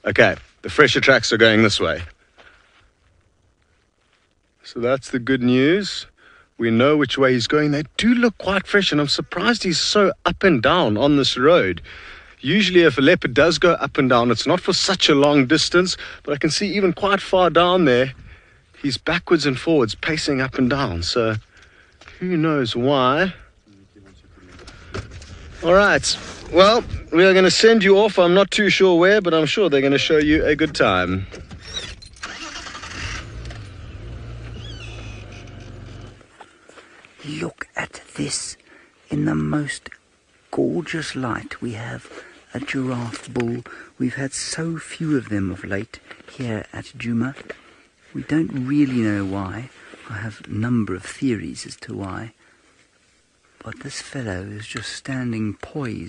Okay, the fresher tracks are going this way. So that's the good news. We know which way he's going. They do look quite fresh, and I'm surprised he's so up and down on this road. Usually if a leopard does go up and down, it's not for such a long distance, but I can see even quite far down there, he's backwards and forwards, pacing up and down. So who knows why? All right. Well, we are going to send you off. I'm not too sure where, but I'm sure they're going to show you a good time. Look at this. In the most gorgeous light, we have a giraffe bull. We've had so few of them of late here at Djuma. We don't really know why. I have a number of theories as to why. But this fellow is just standing poised.